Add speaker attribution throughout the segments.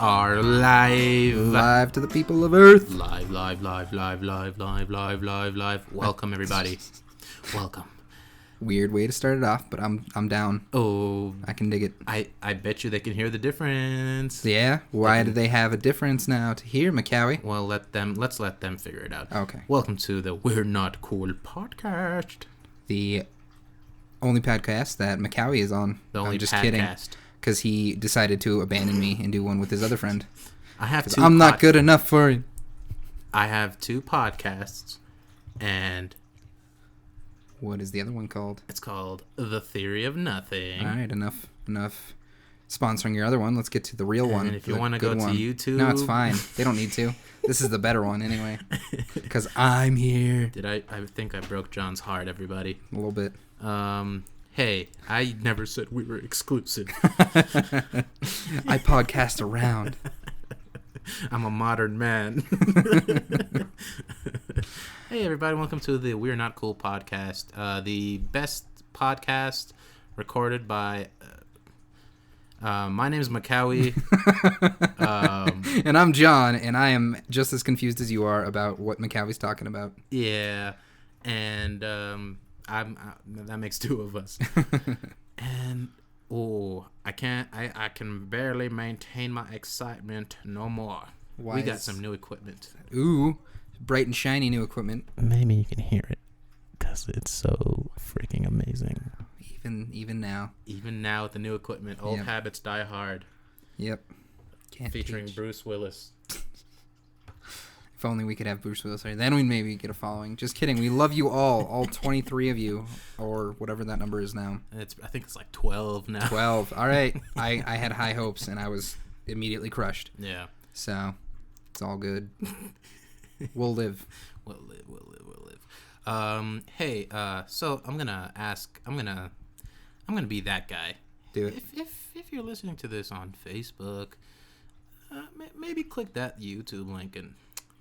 Speaker 1: are live.
Speaker 2: Live to the people of Earth.
Speaker 1: Live. Welcome, everybody. Welcome.
Speaker 2: Weird way to start it off, but I'm down.
Speaker 1: Oh,
Speaker 2: I can dig it.
Speaker 1: I bet you they can hear the difference.
Speaker 2: Yeah? Why do they have a difference now to hear, McCowie?
Speaker 1: Well, let's let them figure it out.
Speaker 2: Okay.
Speaker 1: Welcome to the We're Not Cool podcast.
Speaker 2: The only podcast that McCowie is on.
Speaker 1: The only
Speaker 2: I'm just
Speaker 1: podcast.
Speaker 2: kidding. Because he decided to abandon me and do one with his other friend.
Speaker 1: I have two.
Speaker 2: I'm not good enough for him.
Speaker 1: I have two podcasts, and
Speaker 2: what is the other one called?
Speaker 1: It's called The Theory of Nothing.
Speaker 2: All right, enough sponsoring your other one. Let's get to the real one.
Speaker 1: And if you want to go to YouTube,
Speaker 2: no, it's fine. They don't need to. This is the better one anyway. Because I'm here.
Speaker 1: I think I broke John's heart, everybody.
Speaker 2: A little bit.
Speaker 1: Hey, I never said we were exclusive.
Speaker 2: I podcast around.
Speaker 1: I'm a modern man. Hey, everybody. Welcome to the We're Not Cool podcast. The best podcast recorded by... my name is McCowie.
Speaker 2: And I'm John, and I am just as confused as you are about what McCowie's talking about.
Speaker 1: Yeah, and... that makes two of us. And I can barely maintain my excitement no more. We got some new equipment.
Speaker 2: Ooh, bright and shiny new equipment.
Speaker 1: Maybe you can hear it because it's so freaking amazing.
Speaker 2: Even now. Even
Speaker 1: now with the new equipment, old habits die hard.
Speaker 2: Yep.
Speaker 1: Featuring Bruce Willis.
Speaker 2: If only we could have Bruce Willis here. Then we'd maybe get a following. Just kidding. We love you all 23 of you, or whatever that number is now.
Speaker 1: I think it's like 12 now.
Speaker 2: 12. All right. I had high hopes, and I was immediately crushed.
Speaker 1: Yeah.
Speaker 2: So, it's all good. We'll live.
Speaker 1: We'll live. Hey, so I'm gonna be that guy.
Speaker 2: Do it.
Speaker 1: If you're listening to this on Facebook, maybe click that YouTube link and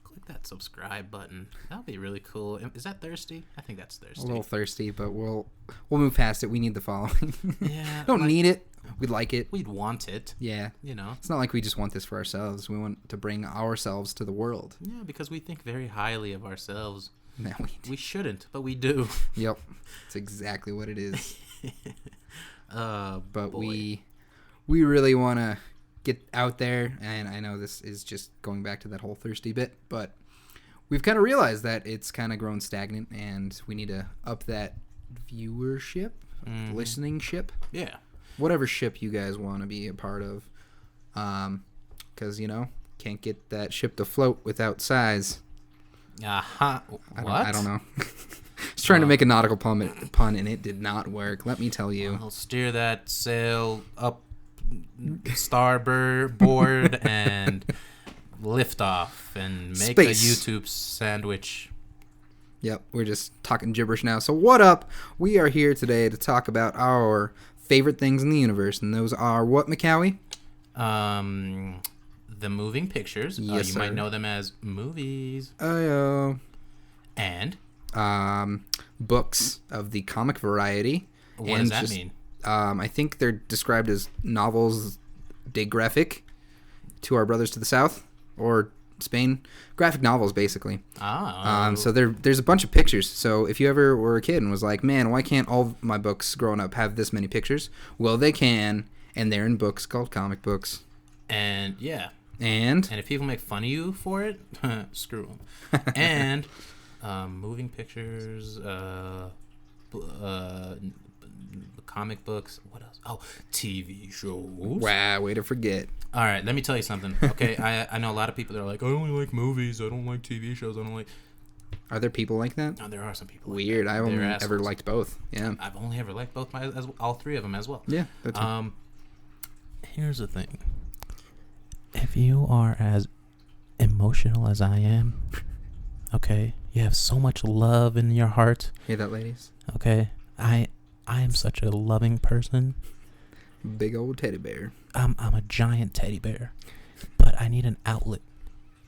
Speaker 1: click that subscribe button. That'll be really cool. Is that thirsty? I think that's thirsty.
Speaker 2: A little thirsty, but we'll move past it. We need the following.
Speaker 1: Yeah.
Speaker 2: Don't need it. We'd like it.
Speaker 1: We'd want it.
Speaker 2: Yeah.
Speaker 1: You know.
Speaker 2: It's not like we just want this for ourselves. We want to bring ourselves to the world.
Speaker 1: Yeah, because we think very highly of ourselves.
Speaker 2: No,
Speaker 1: we shouldn't, but we do.
Speaker 2: Yep. That's exactly what it is. But
Speaker 1: boy.
Speaker 2: we really want to get out there, and I know this is just going back to that whole thirsty bit, but we've kind of realized that it's kind of grown stagnant, and we need to up that viewership, listening ship.
Speaker 1: Yeah.
Speaker 2: Whatever ship you guys want to be a part of, because, can't get that ship to float without size.
Speaker 1: Uh-huh. What?
Speaker 2: I don't know. I was trying to make a nautical pun, and it did not work. Let me tell you.
Speaker 1: I'll steer that sail up starboard and lift off and make a YouTube sandwich.
Speaker 2: Yep, we're just talking gibberish now. So what up? We are here today to talk about our favorite things in the universe, and those are what, McCowie?
Speaker 1: The moving pictures.
Speaker 2: Yes,
Speaker 1: you might know them as movies. And
Speaker 2: books of the comic variety.
Speaker 1: What does that mean?
Speaker 2: I think they're described as novels de graphic to our brothers to the south, or Spain. Graphic novels, basically. So there's a bunch of pictures. So if you ever were a kid and was like, man, why can't all my books growing up have this many pictures? Well, they can, and they're in books called comic books.
Speaker 1: And, yeah.
Speaker 2: And
Speaker 1: if people make fun of you for it, screw them. And moving pictures, comic books. What else? Oh, TV shows.
Speaker 2: Wow, way to forget.
Speaker 1: All right, let me tell you something. Okay, I know a lot of people that are like, I only like movies. I don't like TV shows. I don't like.
Speaker 2: Are there people like that?
Speaker 1: No, there are some people.
Speaker 2: Weird.
Speaker 1: Like
Speaker 2: I've only ever liked both. Yeah.
Speaker 1: I've only ever liked both. All three of them as well.
Speaker 2: Yeah.
Speaker 1: Here's the thing. If you are as emotional as I am, okay, you have so much love in your heart.
Speaker 2: Hear that, ladies?
Speaker 1: Okay, I am such a loving person.
Speaker 2: Big old teddy bear.
Speaker 1: I'm a giant teddy bear, but I need an outlet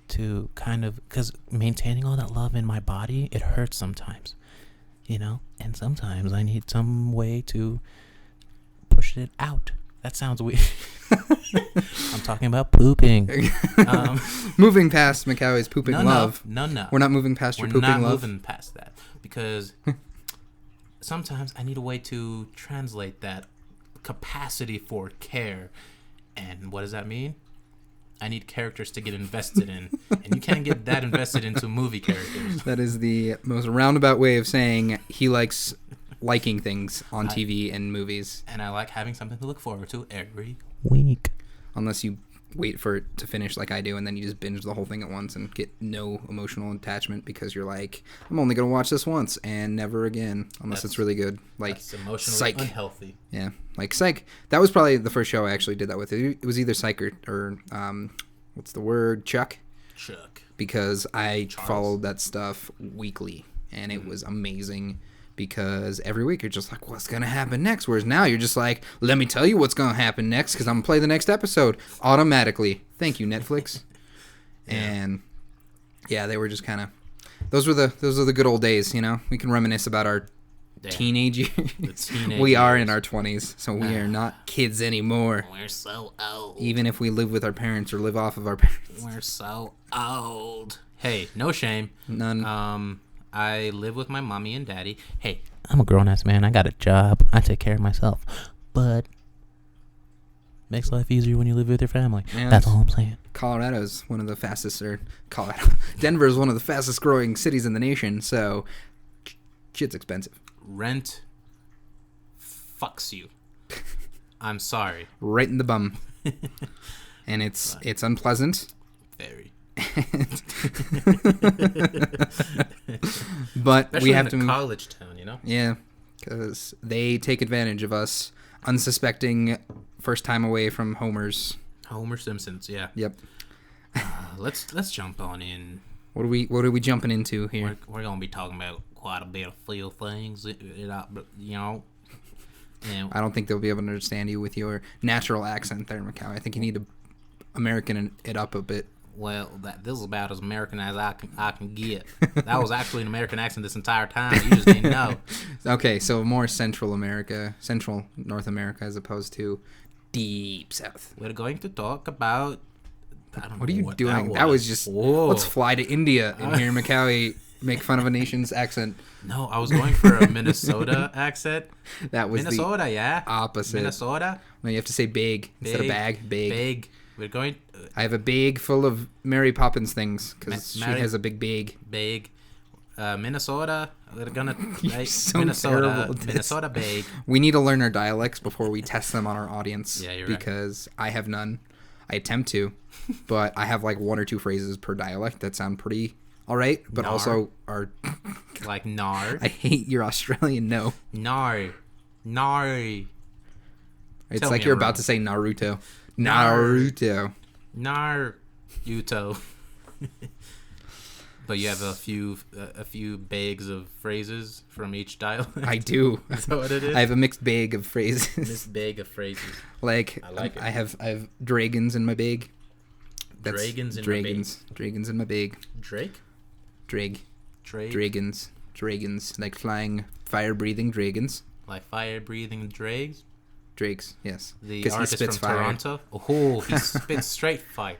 Speaker 1: to kind of, because maintaining all that love in my body, it hurts sometimes, and sometimes I need some way to push it out. That sounds weird. I'm talking about pooping.
Speaker 2: Moving past Macaui's pooping love.
Speaker 1: No.
Speaker 2: We're not moving past your pooping love.
Speaker 1: We're not moving past that because sometimes I need a way to translate that capacity for care. And what does that mean? I need characters to get invested in. And you can't get that invested into movie characters.
Speaker 2: That is the most roundabout way of saying he likes liking things on TV and movies.
Speaker 1: And I like having something to look forward to every week.
Speaker 2: Unless you wait for it to finish like I do, and then you just binge the whole thing at once and get no emotional attachment because you're like, I'm only going to watch this once and never again, unless it's really good. Like,
Speaker 1: that's emotionally unhealthy.
Speaker 2: Yeah. Like Psych. That was probably the first show I actually did that with. It was either Psych or what's the word? Chuck. Because I followed that stuff weekly, and it was amazing. Because every week you're just like, what's going to happen next? Whereas now you're just like, let me tell you what's going to happen next because I'm going to play the next episode automatically. Thank you, Netflix. And yeah, they were just kind of, those are the good old days, you know? We can reminisce about our teenage years. We are in our 20s, so we are not kids anymore.
Speaker 1: We're so old.
Speaker 2: Even if we live with our parents or live off of our parents.
Speaker 1: We're so old. Hey, no shame.
Speaker 2: None.
Speaker 1: I live with my mommy and daddy. Hey, I'm a grown-ass man. I got a job. I take care of myself. But makes life easier when you live with your family. Yeah, that's all I'm saying.
Speaker 2: Colorado's one of the fastest, Denver is one of the fastest growing cities in the nation, so shit's expensive.
Speaker 1: Rent fucks you. I'm sorry.
Speaker 2: Right in the bum. And it's unpleasant.
Speaker 1: Very.
Speaker 2: But
Speaker 1: especially
Speaker 2: we have
Speaker 1: in
Speaker 2: to
Speaker 1: a college town, you know.
Speaker 2: Yeah, because they take advantage of us unsuspecting first time away from Homer
Speaker 1: Simpsons. Yeah.
Speaker 2: Yep.
Speaker 1: Let's jump on in.
Speaker 2: What are we jumping into here?
Speaker 1: We're gonna be talking about quite a bit of few things, you know. And
Speaker 2: I don't think they'll be able to understand you with your natural accent there, Macau. I think you need to American it up a bit.
Speaker 1: Well, this is about as American as I can get. That was actually an American accent this entire time. You just didn't know.
Speaker 2: Okay, so more Central North America, as opposed to deep South.
Speaker 1: We're going to talk about.
Speaker 2: What are you doing? That was just. Whoa. Let's fly to India and hear Macaulay make fun of a nation's accent.
Speaker 1: No, I was going for a Minnesota accent.
Speaker 2: That was
Speaker 1: Minnesota,
Speaker 2: the
Speaker 1: yeah.
Speaker 2: opposite.
Speaker 1: Minnesota.
Speaker 2: No, you have to say big instead of bag.
Speaker 1: Big. We're going.
Speaker 2: I have a bag full of Mary Poppins things because she has a big bag.
Speaker 1: Big. Minnesota. We're gonna.
Speaker 2: So
Speaker 1: Minnesota bag.
Speaker 2: We need to learn our dialects before we test them on our audience.
Speaker 1: Yeah, you're
Speaker 2: because I have none. I attempt to, but I have like one or two phrases per dialect that sound pretty all right, but also are
Speaker 1: like nar.
Speaker 2: I hate your Australian no.
Speaker 1: Nar.
Speaker 2: It's like you're about to say Naruto. Naruto.
Speaker 1: But you have a few bags of phrases from each dialect.
Speaker 2: I do.
Speaker 1: Is that what it is?
Speaker 2: I have a mixed bag of phrases.
Speaker 1: Mixed bag of phrases.
Speaker 2: Like
Speaker 1: I like it.
Speaker 2: I have dragons in my bag.
Speaker 1: Dragons in
Speaker 2: my bag.
Speaker 1: Drake?
Speaker 2: Dragons. Like flying, fire-breathing dragons.
Speaker 1: Like fire-breathing drakes?
Speaker 2: Drakes, yes.
Speaker 1: The artist from
Speaker 2: fire.
Speaker 1: Toronto? Oh, he spits straight fire.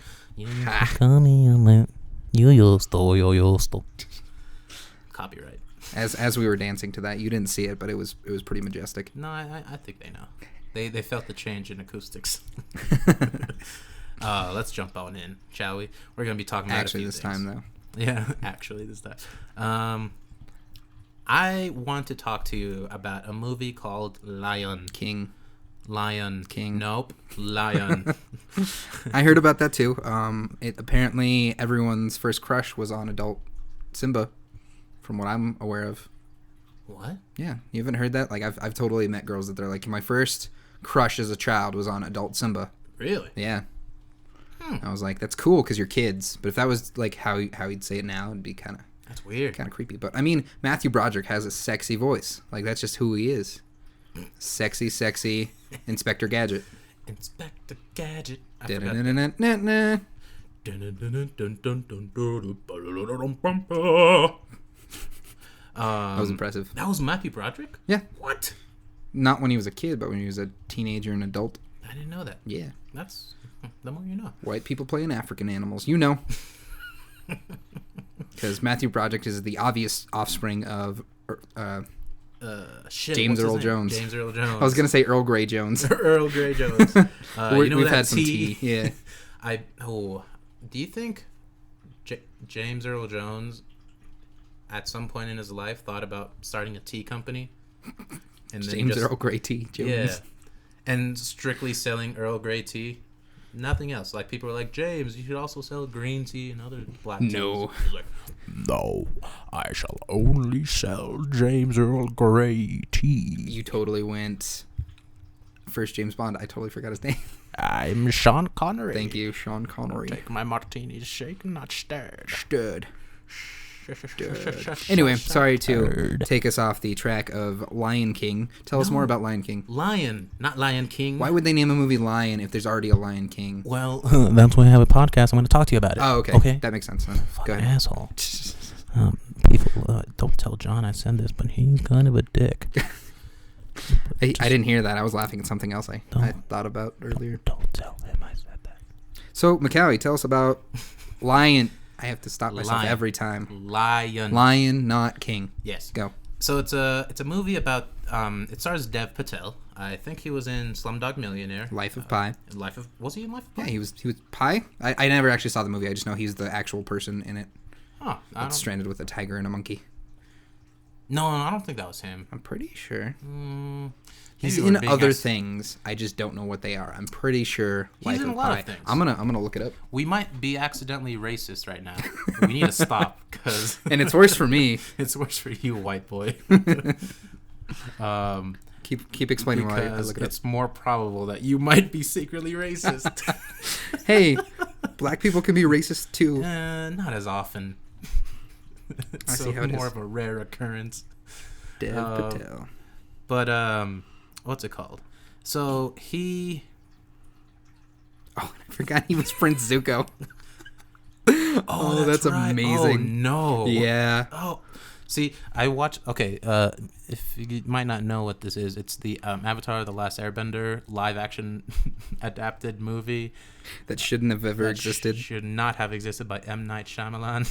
Speaker 1: Copyright.
Speaker 2: As we were dancing to that, you didn't see it, but it was pretty majestic.
Speaker 1: No, I think they know. They felt the change in acoustics. Let's jump on in, shall we? We're gonna be talking about
Speaker 2: actually this
Speaker 1: things.
Speaker 2: Time though.
Speaker 1: Yeah, actually this time. I want to talk to you about a movie called Lion King. Nope, Lion.
Speaker 2: I heard about that too. It apparently everyone's first crush was on adult Simba, from what I'm aware of.
Speaker 1: What?
Speaker 2: Yeah, you haven't heard that? Like I've totally met girls that they're like, my first crush as a child was on adult Simba.
Speaker 1: Really?
Speaker 2: Yeah. I was like, that's cool because you're kids. But if that was like how he'd say it now, it'd be kind of.
Speaker 1: That's weird.
Speaker 2: Kind of creepy. But I mean, Matthew Broderick has a sexy voice. Like that's just who he is. Sexy Inspector Gadget.
Speaker 1: Inspector Gadget.
Speaker 2: That was impressive.
Speaker 1: That was Matthew Broderick?
Speaker 2: Yeah.
Speaker 1: What?
Speaker 2: Not when he was a kid, but when he was a teenager and adult.
Speaker 1: I didn't know that.
Speaker 2: Yeah.
Speaker 1: That's the more you know.
Speaker 2: White people playing African animals. You know. Because Matthew Broderick is the obvious offspring of James Earl Jones.
Speaker 1: James Earl Jones.
Speaker 2: I was going to say Earl Grey Jones.
Speaker 1: Earl Grey Jones.
Speaker 2: We've had some tea. Yeah.
Speaker 1: Do you think James Earl Jones at some point in his life thought about starting a tea company? And
Speaker 2: James Earl Grey tea. Jones.
Speaker 1: Yeah. And strictly selling Earl Grey tea. Nothing else. Like, people are like, James, you should also sell green tea and other black teas.
Speaker 2: No.
Speaker 1: He's like, no, I shall only sell James Earl Grey tea.
Speaker 2: You totally went first James Bond. I totally forgot his name.
Speaker 1: I'm Sean Connery.
Speaker 2: Thank you, Sean Connery.
Speaker 1: Take my martinis shaken, not stirred.
Speaker 2: Stirred. Anyway, sorry to take us off the track of Lion King. Tell us more about Lion King.
Speaker 1: Lion, not Lion King.
Speaker 2: Why would they name a movie Lion if there's already a Lion King?
Speaker 1: Well, that's why I have a podcast. I'm going to talk to you about it.
Speaker 2: Oh, okay. That makes sense then.
Speaker 1: Fucking
Speaker 2: Go ahead.
Speaker 1: asshole. People, don't tell John I said this, but he's kind of a dick.
Speaker 2: I didn't hear that. I was laughing at something else I thought about earlier.
Speaker 1: Don't tell him I said that.
Speaker 2: So, Macaulay, tell us about Lion. I have to stop myself every time. Lion, not King.
Speaker 1: Yes.
Speaker 2: Go.
Speaker 1: So it's a movie about it stars Dev Patel. I think he was in Slumdog Millionaire.
Speaker 2: Life of Pi.
Speaker 1: Was he in Life of Pi?
Speaker 2: Yeah, he was Pi. I never actually saw the movie. I just know he's the actual person in it.
Speaker 1: Oh,
Speaker 2: that's stranded with a tiger and a monkey.
Speaker 1: No, I don't think that was him.
Speaker 2: I'm pretty sure. He's in other things. I just don't know what they are. I'm pretty sure.
Speaker 1: He's in a lot of things.
Speaker 2: I'm gonna look it up.
Speaker 1: We might be accidentally racist right now. We need to stop because.
Speaker 2: And it's worse for me.
Speaker 1: It's worse for you, white boy.
Speaker 2: Keep explaining why I look it up.
Speaker 1: It's more probable that you might be secretly racist.
Speaker 2: Hey, black people can be racist too.
Speaker 1: Not as often.
Speaker 2: I see how it is.
Speaker 1: More of a rare occurrence.
Speaker 2: Dev Patel.
Speaker 1: But what's it called? So he.
Speaker 2: Oh, I forgot he was Prince Zuko.
Speaker 1: Oh, that's right.
Speaker 2: Amazing.
Speaker 1: Oh no.
Speaker 2: Yeah.
Speaker 1: Oh, see, I watched. Okay, if you might not know what this is, it's the Avatar: The Last Airbender live-action adapted movie
Speaker 2: that shouldn't have ever existed.
Speaker 1: Should not have existed by M. Night Shyamalan.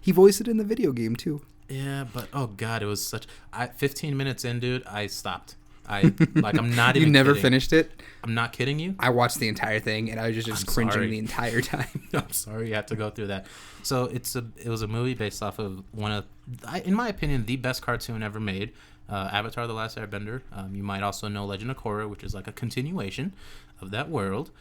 Speaker 2: He voiced it in the video game too.
Speaker 1: Yeah, but oh god, it was such. 15 minutes in, dude, I stopped. I'm not even.
Speaker 2: You never
Speaker 1: kidding.
Speaker 2: Finished it?
Speaker 1: I'm not kidding you.
Speaker 2: I watched the entire thing and I was just cringing the entire time.
Speaker 1: I'm sorry you had to go through that. So it was a movie based off of one of, in my opinion, the best cartoon ever made, Avatar: The Last Airbender. You might also know Legend of Korra, which is like a continuation of that world.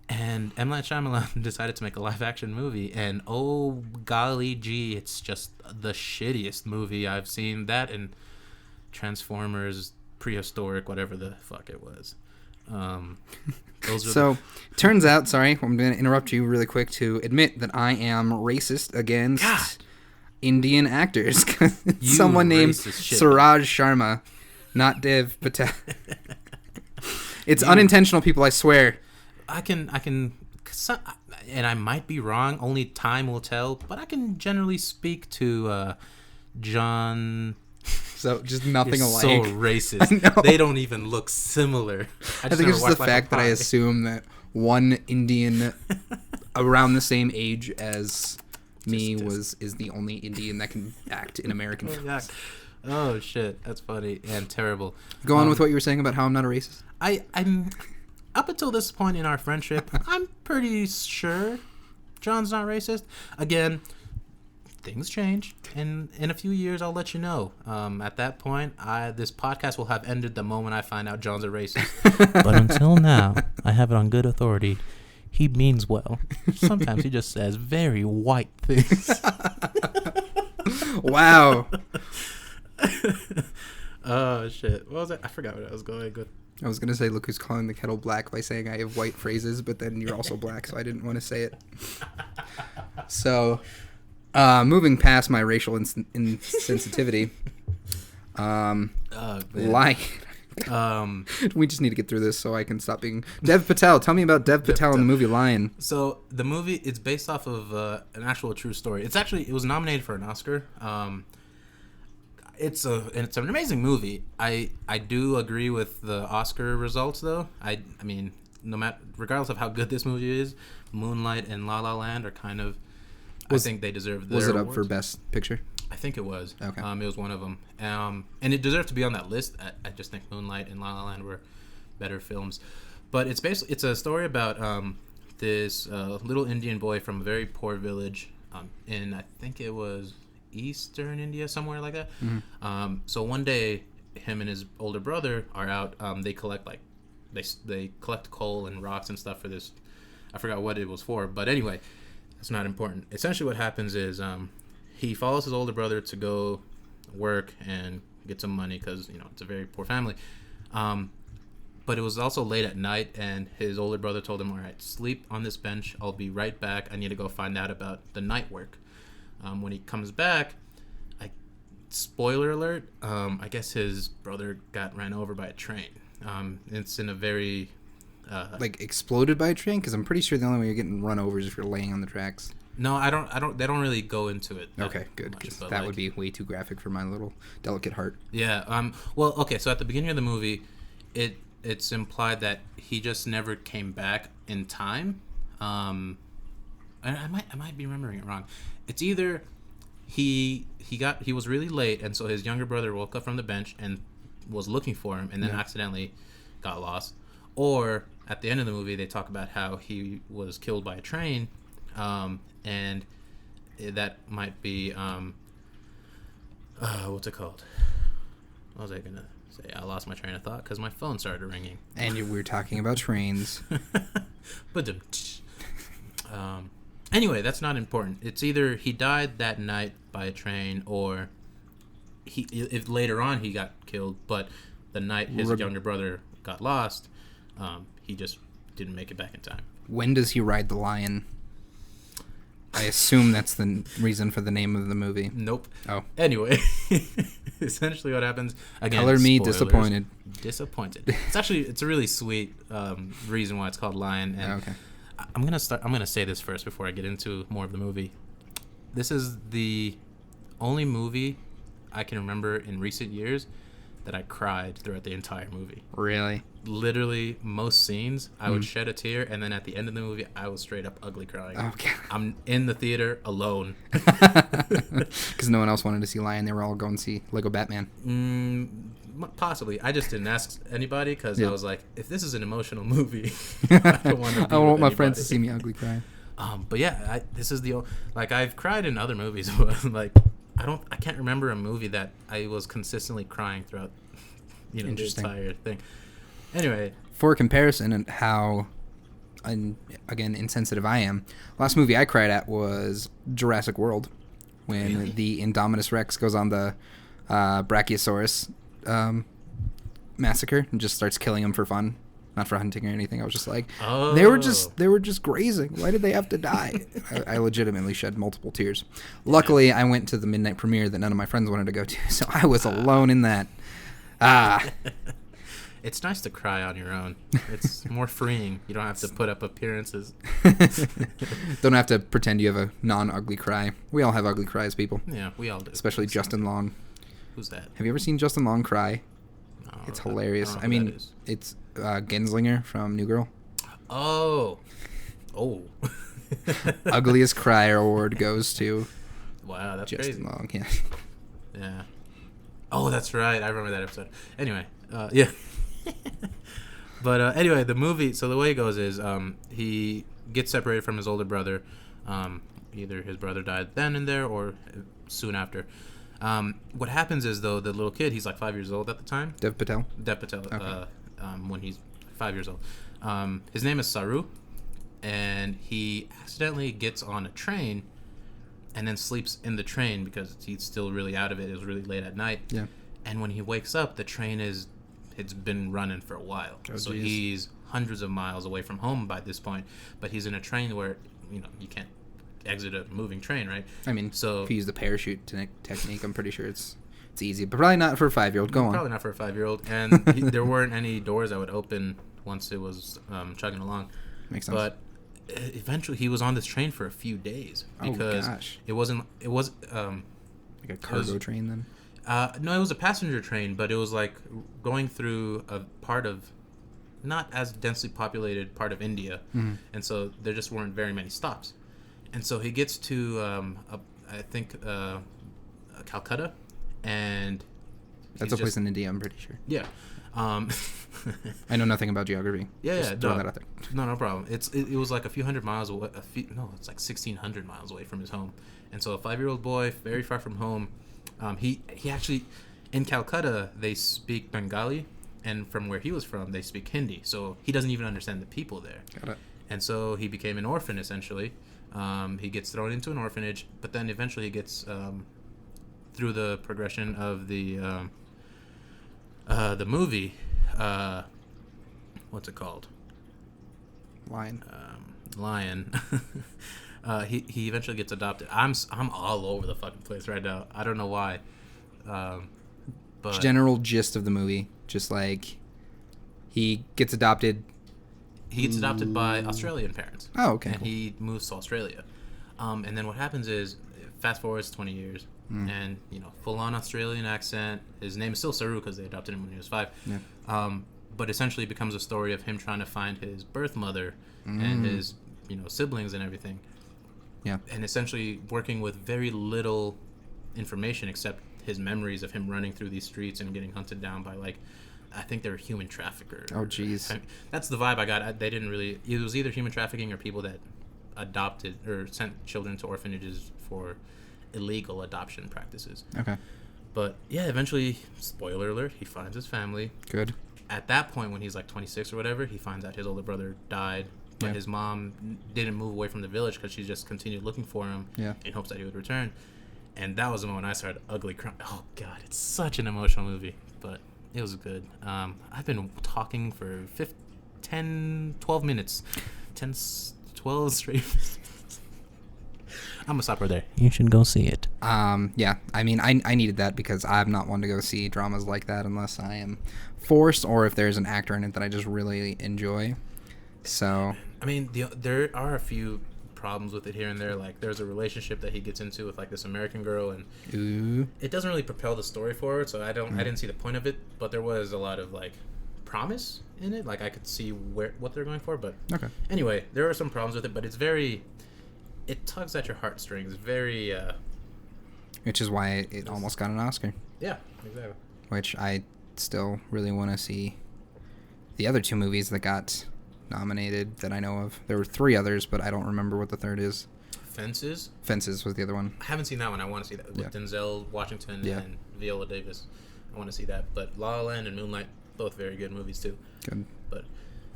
Speaker 1: And M. Night Shyamalan decided to make a live-action movie, and oh golly gee, it's just the shittiest movie I've seen. That and Transformers Prehistoric, whatever the fuck it was.
Speaker 2: Turns out, sorry, I'm going to interrupt you really quick to admit that I am racist against Indian actors. Someone named Suraj Sharma, not Dev Patel. It's unintentional, people, I swear.
Speaker 1: I can, and I might be wrong. Only time will tell. But I can generally speak to John.
Speaker 2: So just nothing alike.
Speaker 1: So racist. I know. They don't even look similar.
Speaker 2: I think it's just the fact that I assume that one Indian around the same age as me is the only Indian that can act in American films.
Speaker 1: Oh shit, that's funny and terrible.
Speaker 2: Go on with what you were saying about how I'm not a racist.
Speaker 1: I'm. Up until this point in our friendship, I'm pretty sure John's not racist. Again, things change, and in a few years, I'll let you know. At that point, this podcast will have ended the moment I find out John's a racist. But until now, I have it on good authority. He means well. Sometimes he just says very white things.
Speaker 2: Wow.
Speaker 1: Oh, shit. What was it? I forgot what I was going with.
Speaker 2: I was going to say, look who's calling the kettle black by saying I have white phrases, but then you're also black, so I didn't want to say it. So, moving past my racial insensitivity, lie. We just need to get through this so I can stop being... Dev Patel. Tell me about Dev Patel in the movie Lion.
Speaker 1: So, the movie, it's based off of an actual true story. It was nominated for an Oscar. It's an amazing movie. I do agree with the Oscar results though. I mean, no matter regardless of how good this movie is, Moonlight and La La Land are kind of. I think they deserve their
Speaker 2: Was it up
Speaker 1: awards.
Speaker 2: for Best Picture?
Speaker 1: I think it was.
Speaker 2: Okay.
Speaker 1: It was one of them. And it deserved to be on that list. I just think Moonlight and La La Land were better films. But it's a story about this little Indian boy from a very poor village in, I think it was Eastern India, somewhere like that. Mm-hmm. So one day, him and his older brother are out. They collect they collect coal and rocks and stuff for this. I forgot what it was for, but anyway, that's not important. Essentially, what happens is he follows his older brother to go work and get some money because it's a very poor family. But it was also late at night, and his older brother told him, "All right, sleep on this bench. I'll be right back. I need to go find out about the night work." When he comes back, spoiler alert, I guess his brother got ran over by a train. It's in a very...
Speaker 2: exploded by a train? Because I'm pretty sure the only way you're getting run over is if you're laying on the tracks.
Speaker 1: No, I don't. They don't really go into it.
Speaker 2: Okay, good. Because that would be way too graphic for my little delicate heart.
Speaker 1: Yeah. Well, okay. So at the beginning of the movie, it's implied that he just never came back in time. I might be remembering it wrong. It's either he was really late, and so his younger brother woke up from the bench and was looking for him, and then accidentally got lost. Or at the end of the movie, they talk about how he was killed by a train, and that might be what's it called? What was I gonna say? I lost my train of thought because my phone started ringing.
Speaker 2: And we were talking about trains.
Speaker 1: But anyway, that's not important. It's either he died that night by a train, or if later on he got killed, but the night his younger brother got lost, he just didn't make it back in time.
Speaker 2: When does he ride the lion? I assume that's the reason for the name of the movie.
Speaker 1: Nope.
Speaker 2: Oh.
Speaker 1: Anyway, essentially what happens... Again,
Speaker 2: color me
Speaker 1: spoilers.
Speaker 2: Disappointed.
Speaker 1: It's a really sweet reason why it's called Lion. And
Speaker 2: okay.
Speaker 1: I'm gonna say this first before I get into more of the movie. This is the only movie I can remember in recent years that I cried throughout the entire movie.
Speaker 2: Really?
Speaker 1: Literally, most scenes, I would shed a tear, and then at the end of the movie, I was straight up ugly crying.
Speaker 2: Okay.
Speaker 1: I'm in the theater alone.
Speaker 2: Because no one else wanted to see Lion. They were all going to see Lego Batman.
Speaker 1: Possibly. I just didn't ask anybody because I was like, if this is an emotional movie, I don't want to. I
Speaker 2: want my friends to see me ugly cry.
Speaker 1: But yeah, this is I've cried in other movies, but I can't remember a movie that I was consistently crying throughout, the entire thing. Anyway,
Speaker 2: for comparison and how, again, insensitive I am, last movie I cried at was Jurassic World, when the Indominus Rex goes on the Brachiosaurus massacre and just starts killing him for fun, not for hunting or anything. I was just like, they were just grazing. Why did they have to die? I legitimately shed multiple tears. Luckily, I went to the midnight premiere that none of my friends wanted to go to, so I was alone in that.
Speaker 1: It's nice to cry on your own. It's more freeing. You don't have to put up appearances.
Speaker 2: Don't have to pretend you have a non-ugly cry. We all have ugly cries, people.
Speaker 1: Yeah, we all do.
Speaker 2: Especially Justin Long.
Speaker 1: Who's that?
Speaker 2: Have you ever seen Justin Long cry?
Speaker 1: No,
Speaker 2: it's hilarious.
Speaker 1: I mean,
Speaker 2: it's Genslinger from New Girl.
Speaker 1: Oh.
Speaker 2: Ugliest Crier award goes to...
Speaker 1: Wow, that's
Speaker 2: Justin
Speaker 1: crazy.
Speaker 2: Long, yeah.
Speaker 1: Yeah. Oh, that's right. I remember that episode. Anyway, yeah. But anyway, the movie, so the way it goes is he gets separated from his older brother. Either his brother died then and there or soon after. What happens is, though, the little kid, he's like 5 years old at the time.
Speaker 2: Dev Patel,
Speaker 1: okay. When he's 5 years old. His name is Saru, and he accidentally gets on a train and then sleeps in the train because he's still really out of it. It was really late at night.
Speaker 2: Yeah.
Speaker 1: And when he wakes up, the train it's been running for a while. So he's hundreds of miles away from home by this point, but he's in a train where, you can't exit a moving train, right?
Speaker 2: I mean,
Speaker 1: so
Speaker 2: if you use the parachute technique, I'm pretty sure it's easy, but probably not for a 5-year-old. Go on.
Speaker 1: Probably not for a 5-year-old. And there weren't any doors that would open once it was chugging along.
Speaker 2: Makes sense.
Speaker 1: But eventually he was on this train for a few days because it was like
Speaker 2: a cargo train then.
Speaker 1: No, it was a passenger train, but it was like going through a part of not as densely populated part of India, and so there just weren't very many stops. And so he gets to I think Calcutta, and
Speaker 2: that's a place in India, I'm pretty sure.
Speaker 1: Yeah.
Speaker 2: I know nothing about geography.
Speaker 1: Yeah,
Speaker 2: just throw that out there.
Speaker 1: No problem. It was like a few hundred miles away. It's like 1,600 miles away from his home. And so a 5-year-old boy, very far from home, he actually, in Calcutta, they speak Bengali, and from where he was from, they speak Hindi. So he doesn't even understand the people there.
Speaker 2: Got it.
Speaker 1: And so he became an orphan, essentially. He gets thrown into an orphanage, but then eventually he gets, through the progression of the movie, what's it called?
Speaker 2: Lion.
Speaker 1: Lion. He eventually gets adopted. I'm all over the fucking place right now. I don't know why. But
Speaker 2: general gist of the movie, just like he gets adopted.
Speaker 1: He gets adopted by Australian parents.
Speaker 2: Oh, okay.
Speaker 1: And he moves to Australia. And then what happens is, fast forwards 20 years, and full on Australian accent. His name is still Saru because they adopted him when he was 5.
Speaker 2: Yeah.
Speaker 1: But essentially it becomes a story of him trying to find his birth mother and his siblings and everything.
Speaker 2: Yeah.
Speaker 1: And essentially working with very little information except his memories of him running through these streets and getting hunted down by, like, I think they were human traffickers.
Speaker 2: Oh, jeez.
Speaker 1: That's the vibe I got. They didn't really... It was either human trafficking or people that adopted or sent children to orphanages for illegal adoption practices.
Speaker 2: Okay.
Speaker 1: But, yeah, eventually, spoiler alert, he finds his family.
Speaker 2: Good.
Speaker 1: At that point, when he's like 26 or whatever, he finds out his older brother died. But his mom didn't move away from the village because she just continued looking for him in hopes that he would return. And that was the moment I started ugly crying. Oh, God, it's such an emotional movie. But it was good. I've been talking for 12 minutes. 12 straight minutes. I'm going to stop right there. You should go see it.
Speaker 2: Yeah, I mean, I needed that because I'm not one to go see dramas like that unless I am forced or if there's an actor in it that I just really enjoy. So...
Speaker 1: I mean, there are a few problems with it here and there. Like, there's a relationship that he gets into with, like, this American girl, and it doesn't really propel the story forward, so I didn't see the point of it, but there was a lot of, like, promise in it. Like, I could see what they're going for, but...
Speaker 2: Okay.
Speaker 1: Anyway, there are some problems with it, but it tugs at your heartstrings. Very,
Speaker 2: Which is why it almost got an Oscar.
Speaker 1: Yeah, exactly.
Speaker 2: Which I still really want to see the other 2 movies that got nominated that I know of. There were 3 others, but I don't remember what the third is.
Speaker 1: Fences
Speaker 2: was the other one.
Speaker 1: I haven't seen that one. I want to see that with Denzel Washington and Viola Davis. I want to see that. But La La Land and Moonlight, both very good movies too.
Speaker 2: Good.
Speaker 1: But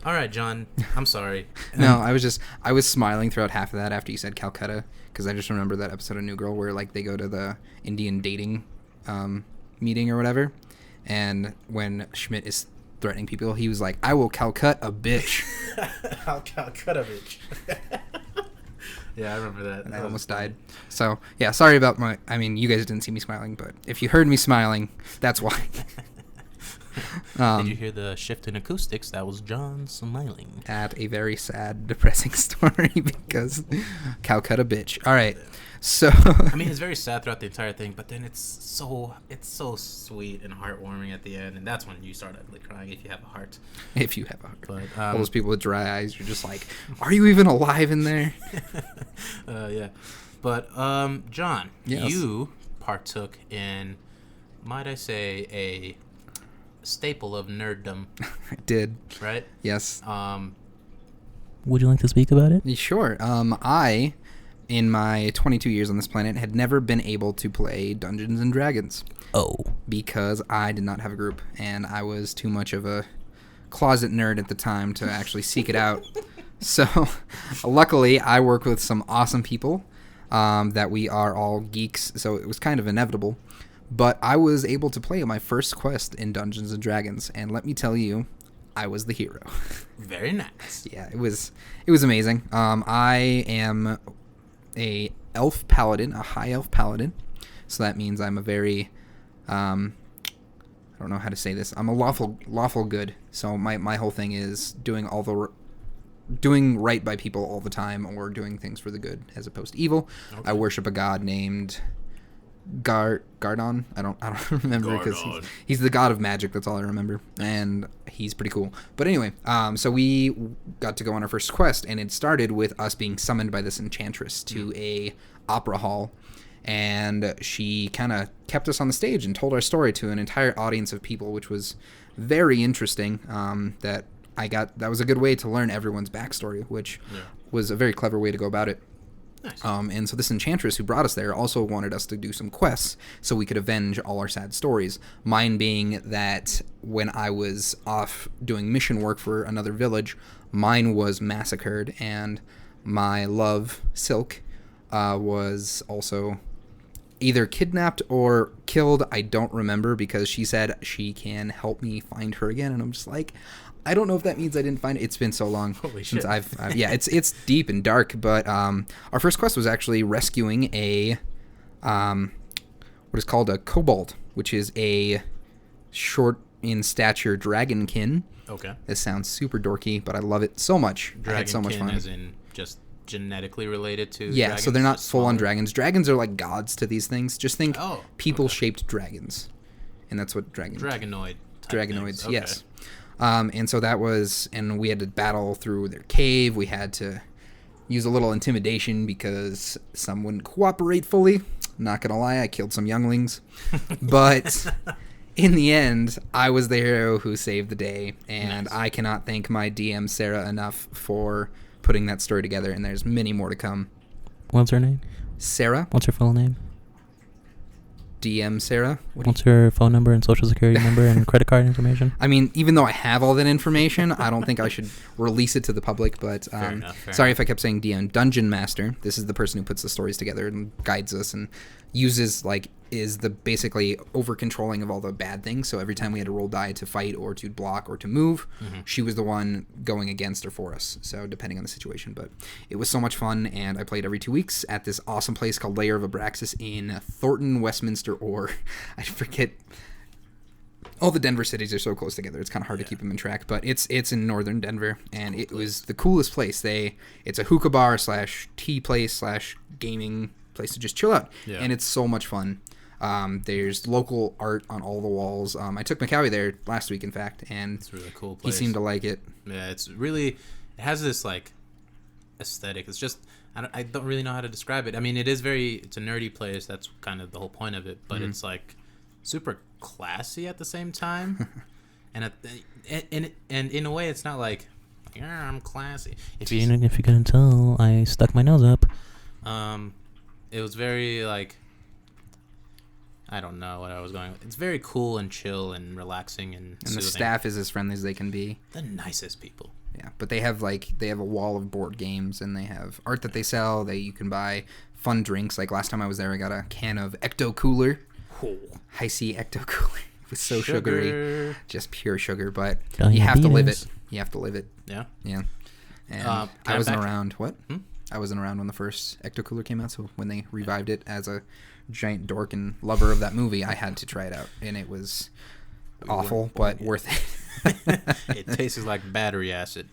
Speaker 1: all right, John, I'm sorry.
Speaker 2: No, I was smiling throughout half of that after you said Calcutta because I just remember that episode of New Girl where, like, they go to the Indian dating meeting or whatever, and when Schmidt is threatening people, he was like, I will Calcut a bitch.
Speaker 1: I'll Calcut a bitch. Yeah, I remember that.
Speaker 2: And I almost died. So, yeah, sorry about you guys didn't see me smiling, but if you heard me smiling, that's why.
Speaker 1: Did you hear the shift in acoustics? That was John smiling.
Speaker 2: At a very sad, depressing story because Calcutta bitch. All right. So
Speaker 1: I mean, it's very sad throughout the entire thing, but then it's so sweet and heartwarming at the end, and that's when you start ugly crying if you have a heart.
Speaker 2: If you have a heart.
Speaker 1: But,
Speaker 2: all those people with dry eyes, you're just like, are you even alive in there?
Speaker 1: Yeah. But John,
Speaker 2: yes.
Speaker 1: You partook in, might I say, a staple of nerddom.
Speaker 2: I did.
Speaker 1: Right?
Speaker 2: Yes.
Speaker 1: Would you like to speak about it?
Speaker 2: Sure. I, in my 22 years on this planet, had never been able to play Dungeons and Dragons.
Speaker 1: Oh.
Speaker 2: Because I did not have a group, and I was too much of a closet nerd at the time to actually seek it out. So, luckily, I work with some awesome people that we are all geeks, so it was kind of inevitable. But I was able to play my first quest in Dungeons and Dragons, and let me tell you, I was the hero.
Speaker 1: Very nice.
Speaker 2: Yeah, it was amazing. I am a elf paladin, a high elf paladin. So that means I'm a very, I don't know how to say this. I'm a lawful good. So my whole thing is doing right by people all the time, or doing things for the good as opposed to evil. Okay. I worship a god named Gardon. I don't remember because he's the god of magic. That's all I remember, and he's pretty cool. But anyway, so we got to go on our first quest, and it started with us being summoned by this enchantress to a opera hall, and she kind of kept us on the stage and told our story to an entire audience of people, which was very interesting. That was a good way to learn everyone's backstory, which was a very clever way to go about it.
Speaker 1: Nice.
Speaker 2: And so this enchantress who brought us there also wanted us to do some quests so we could avenge all our sad stories. Mine being that when I was off doing mission work for another village, mine was massacred, and my love, Silk, was also either kidnapped or killed. I don't remember, because she said she can help me find her again, and I'm just like, I don't know if that means I didn't find it. It's been so long since I've it's deep and dark. But our first quest was actually rescuing a what is called a kobold, which is a short in stature dragonkin.
Speaker 1: Okay.
Speaker 2: This sounds super dorky, but I love it so much. I had so much fun.
Speaker 1: Dragonkin as in just genetically related to
Speaker 2: dragons? So they're not full-on dragons. Dragons are like gods to these things. Just think people-shaped dragons. And that's what
Speaker 1: Dragonoid.
Speaker 2: Dragonoids,
Speaker 1: Okay.
Speaker 2: yes. And so that was, and we had to battle through their cave. We had to use a little intimidation because some wouldn't cooperate fully. Not gonna lie, I killed some younglings. But in the end, I was the hero who saved the day. And I cannot thank my DM, Sarah, enough for putting that story together. And there's many more to come.
Speaker 3: What's her name?
Speaker 2: Sarah.
Speaker 3: What's her full name?
Speaker 2: DM Sarah.
Speaker 3: What's her phone number and social security number and credit card information?
Speaker 2: I mean, even though I have all that information, I don't think I should release it to the public. But
Speaker 1: Fair enough.
Speaker 2: If I kept saying DM. Dungeon Master. This is the person who puts the stories together and guides us and uses is the basically over controlling of all the bad things. So every time we had to roll die to fight or to block or to move, she was the one going against or for us. So depending on the situation, but it was so much fun, and I played every 2 weeks at this awesome place called Lair of Abraxas in Thornton, Westminster, or I forget. All the Denver cities are so close together; it's kind of hard to keep them in track. But it's in northern Denver, and it was the coolest place. It's a hookah bar / tea place / gaming place to just chill out, and it's so much fun. There's local art on all the walls. I took McCowie there last week, in fact, and
Speaker 1: it's a really cool place.
Speaker 2: He seemed to like it.
Speaker 1: Yeah, it has this like aesthetic. It's just I don't really know how to describe it. I mean, it's a nerdy place. That's kind of the whole point of it. But it's like super classy at the same time, and in a way, it's not like I'm classy.
Speaker 3: If you couldn't tell, I stuck my nose up.
Speaker 1: It was very like, I don't know what I was going with. It's very cool and chill and relaxing and soothing.
Speaker 2: The staff is as friendly as they can be.
Speaker 1: The nicest people.
Speaker 2: Yeah, but they have a wall of board games, and they have art that they sell. You can buy fun drinks. Like last time I was there, I got a can of Ecto Cooler. Hi-C Ecto Cooler. It was so sugary. Just pure sugar, but you have to live it. You have to live it.
Speaker 1: Yeah?
Speaker 2: Yeah. And I wasn't around. What? I wasn't around when the first Ecto Cooler came out, so when they revived it as a giant dork and lover of that movie, I had to try it out, and it was awful, but worth it.
Speaker 1: It tastes like battery acid.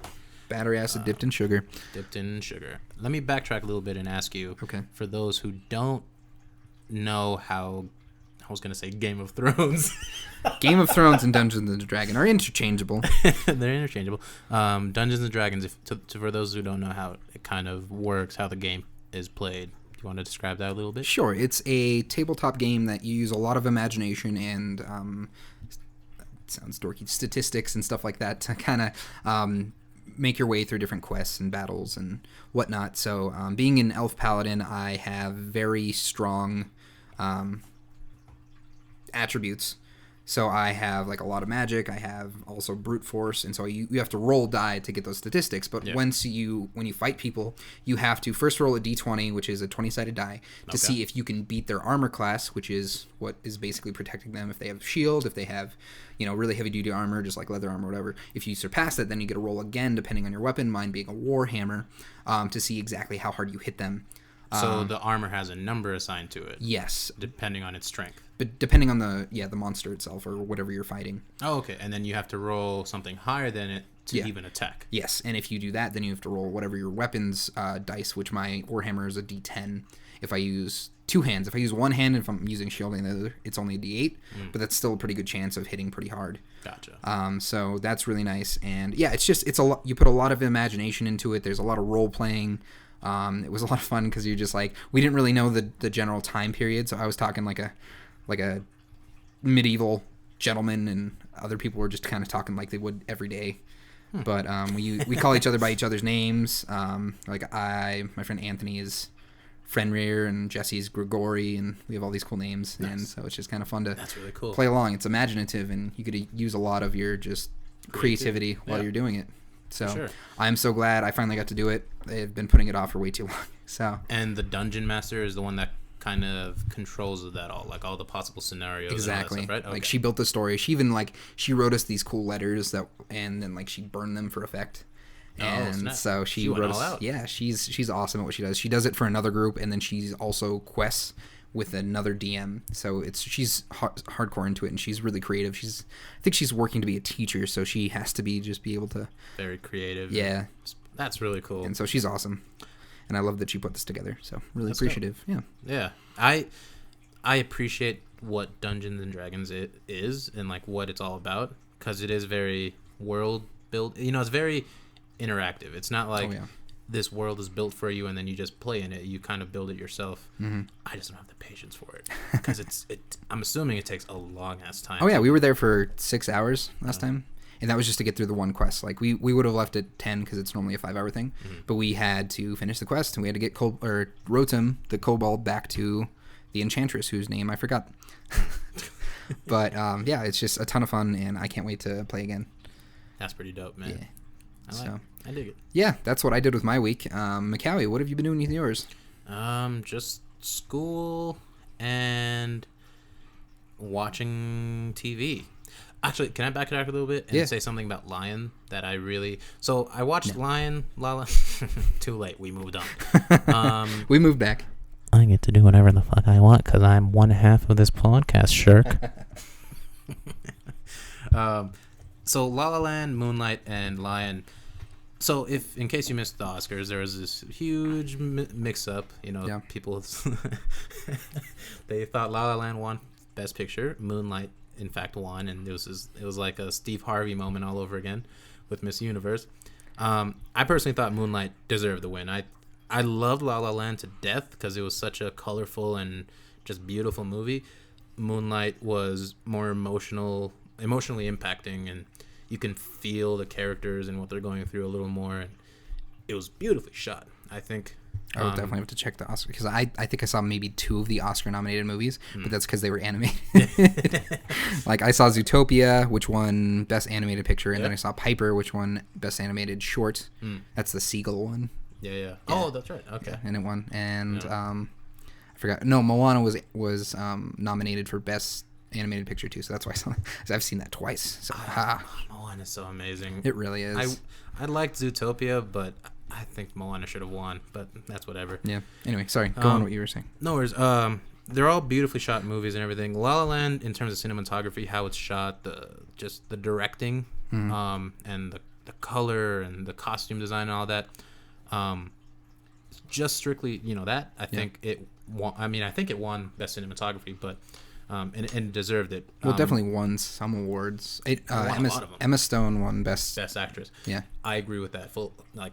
Speaker 2: Battery acid dipped in sugar.
Speaker 1: Dipped in sugar. Let me backtrack a little bit and ask you,
Speaker 2: okay,
Speaker 1: for those who don't know how, I was going to say Game of Thrones.
Speaker 2: Game of Thrones and Dungeons and Dragons are interchangeable.
Speaker 1: They're interchangeable. Dungeons and Dragons, for those who don't know how it kind of works, how the game is played, do you want to describe that a little bit?
Speaker 2: Sure. It's a tabletop game that you use a lot of imagination and it sounds dorky, statistics and stuff like that to kind of make your way through different quests and battles and whatnot. So being an elf paladin, I have very strong attributes. So I have like a lot of magic. I have also brute force, and so you have to roll die to get those statistics. But when you fight people, you have to first roll a d20, which is a 20-sided die, to see if you can beat their armor class, which is what is basically protecting them. If they have shield, if they have really heavy duty armor, just like leather armor, or whatever. If you surpass that, then you get a roll again, depending on your weapon. Mine being a war hammer, to see exactly how hard you hit them.
Speaker 1: So the armor has a number assigned to it.
Speaker 2: Yes,
Speaker 1: depending on its strength.
Speaker 2: But depending on the monster itself or whatever you're fighting.
Speaker 1: Oh, okay. And then you have to roll something higher than it to even attack.
Speaker 2: Yes, and if you do that, then you have to roll whatever your weapons dice, which my Warhammer is a D10. If I use two hands, if I use one hand, if I'm using shielding the other, it's only a D8, but that's still a pretty good chance of hitting pretty hard.
Speaker 1: Gotcha.
Speaker 2: So that's really nice, and yeah, it's a lot. You put a lot of imagination into it. There's a lot of role playing. It was a lot of fun because you're just like, we didn't really know the general time period, so I was talking like a medieval gentleman, and other people were just kind of talking like they would every day. But we call each other by each other's names. Like my friend Anthony is Fenrir, and Jesse's Grigori, and we have all these cool names. Nice. And so it's just kind of fun to
Speaker 1: That's really cool.
Speaker 2: play along. It's imaginative, and you could use a lot of your just creativity while you're doing it. So I'm so glad I finally got to do it. They've been putting it off for way too long. So
Speaker 1: and the dungeon master is the one that kind of controls that all, like all the possible scenarios.
Speaker 2: Exactly.
Speaker 1: And all that stuff, right? Okay.
Speaker 2: Like she built the story. She even she wrote us these cool letters and then like she burned them for effect. And so she wrote us. Out. Yeah, she's awesome at what she does. She does it for another group, and then she's also quests with another DM. So she's hardcore into it, and she's really creative. I think she's working to be a teacher, so she has to be able to.
Speaker 1: Very creative.
Speaker 2: Yeah,
Speaker 1: that's really cool.
Speaker 2: And so she's awesome, and I love that she put this together. So really appreciative. Dope.
Speaker 1: Yeah. Yeah, I appreciate what Dungeons and Dragons is and like what it's all about, because it is very world build. It's very interactive. It's not like this world is built for you and then you just play in it. You kind of build it yourself. Mm-hmm. I just don't have the patience for it because I'm assuming it takes a long ass time.
Speaker 2: Oh yeah, we were there for 6 hours last time, and that was just to get through the one quest. Like we would have left at 10 because it's normally a 5-hour thing, but we had to finish the quest, and we had to get Rotem, the kobold, back to the enchantress whose name I forgot. But yeah, it's just a ton of fun, and I can't wait to play again.
Speaker 1: That's pretty dope, man.
Speaker 2: Yeah.
Speaker 1: I dig it.
Speaker 2: Yeah, that's what I did with my week. Macaulay, what have you been doing with yours?
Speaker 1: Just school and watching TV. Actually, can I back it up a little bit and say something about Lion that I really... So I watched Lion, Lala... Too late. We moved on.
Speaker 2: We moved back.
Speaker 3: I get to do whatever the fuck I want because I'm one half of this podcast, shirk.
Speaker 1: So La La Land, Moonlight, and Lion. So in case you missed the Oscars, there was this huge mix-up. People they thought La La Land won Best Picture. Moonlight, in fact, won, and it was like a Steve Harvey moment all over again with Miss Universe. I personally thought Moonlight deserved the win. I loved La La Land to death because it was such a colorful and just beautiful movie. Moonlight was more emotionally impacting, and you can feel the characters and what they're going through a little more, and it was beautifully shot. I think
Speaker 2: I would definitely have to check the Oscar, because I think I saw maybe 2 of the Oscar nominated movies, but that's because they were animated. Like I saw Zootopia, which won Best Animated Picture, and then I saw Piper, which won Best Animated Short. That's the seagull one.
Speaker 1: Yeah. Oh, that's right. Okay.
Speaker 2: And it won, and I forgot. No, Moana was nominated for Best Animated Picture too, so that's why I've seen that twice. So
Speaker 1: Moana is so amazing.
Speaker 2: It really is.
Speaker 1: I liked Zootopia, but I think Moana should have won, but that's whatever.
Speaker 2: Yeah. Anyway, sorry. Go on what you were saying.
Speaker 1: No worries. They're all beautifully shot movies and everything. La La Land, in terms of cinematography, how it's shot, the directing, and the color and the costume design and all that. Just strictly, that I think it won. I mean, I think it won Best Cinematography, but and deserved it.
Speaker 2: Well, definitely won some awards. Emma Stone won Best
Speaker 1: Actress.
Speaker 2: Yeah,
Speaker 1: I agree with that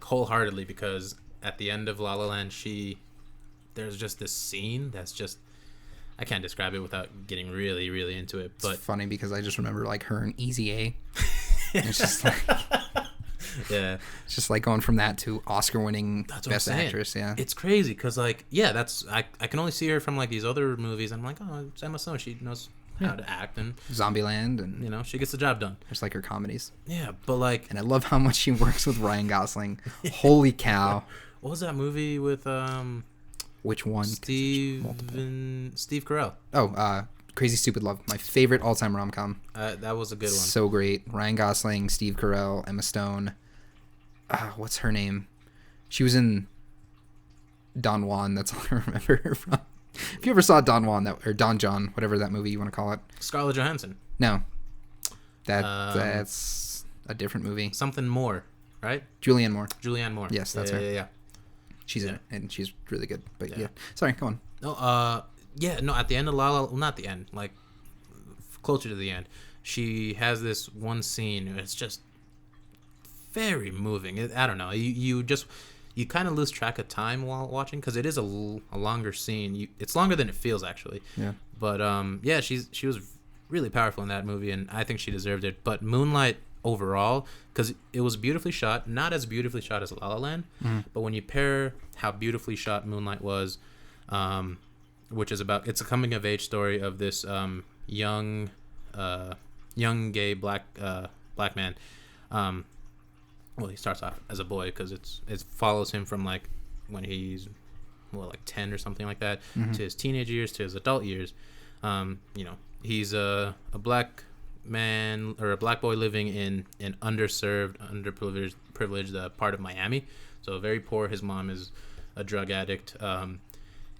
Speaker 1: wholeheartedly, because at the end of La La Land, there's just this scene that's just, I can't describe it without getting really, really into it. But
Speaker 2: it's funny because I just remember like her and Easy A. It's just like.
Speaker 1: Yeah,
Speaker 2: it's just like going from that to Oscar-winning Best Actress. Yeah,
Speaker 1: it's crazy because I can only see her from like these other movies. I'm like, oh, it's Emma Stone. She knows how to act, and
Speaker 2: Zombieland, and
Speaker 1: she gets the job done.
Speaker 2: Just like her comedies.
Speaker 1: Yeah, but like,
Speaker 2: and I love how much she works with Ryan Gosling. Holy cow!
Speaker 1: What was that movie with
Speaker 2: Which one?
Speaker 1: Steve Carell.
Speaker 2: Oh, Crazy Stupid Love, my favorite all-time rom-com.
Speaker 1: That was a good one.
Speaker 2: So great. Ryan Gosling, Steve Carell, Emma Stone. What's her name? She was in Don Juan. That's all I remember her from. If you ever saw Don Juan, or Don John, whatever that movie you want to call it.
Speaker 1: Scarlett Johansson.
Speaker 2: No. That's a different movie.
Speaker 1: Something Moore, right?
Speaker 2: Julianne Moore.
Speaker 1: Julianne Moore.
Speaker 2: Yes, that's her.
Speaker 1: Yeah.
Speaker 2: She's in it, and she's really good. But yeah. Sorry, come on.
Speaker 1: No, at the end of not the end, like closer to the end, she has this one scene. It's just very moving. I don't know. You kind of lose track of time while watching because it is a longer scene. It's longer than it feels actually.
Speaker 2: Yeah.
Speaker 1: But she was really powerful in that movie, and I think she deserved it. But Moonlight overall, because it was beautifully shot, not as beautifully shot as La La Land, but when you pair how beautifully shot Moonlight was, which is it's a coming of age story of this young gay black man. Well, he starts off as a boy because it follows him from like when he's like 10 or something like that to his teenage years to his adult years. He's a black man or a black boy living in an underserved, underprivileged part of Miami. So very poor. His mom is a drug addict,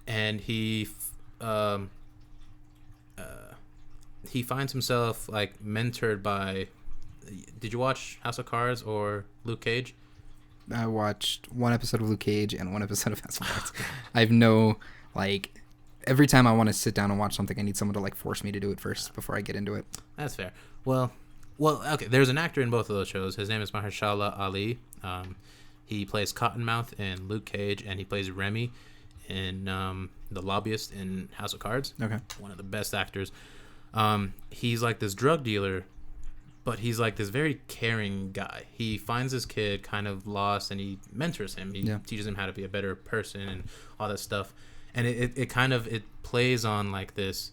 Speaker 1: and he finds himself like mentored by. Did you watch House of Cards or Luke Cage?
Speaker 2: I watched one episode of Luke Cage and one episode of House of Cards. I have no every time I want to sit down and watch something, I need someone to force me to do it first before I get into it.
Speaker 1: That's fair. Well, okay. There's an actor in both of those shows. His name is Mahershala Ali. He plays Cottonmouth in Luke Cage, and he plays Remy in The Lobbyist in House of Cards.
Speaker 2: Okay.
Speaker 1: One of the best actors. He's like this drug dealer, but he's like this very caring guy. He finds this kid kind of lost, and he mentors him. He teaches him how to be a better person and all that stuff. And it plays on like this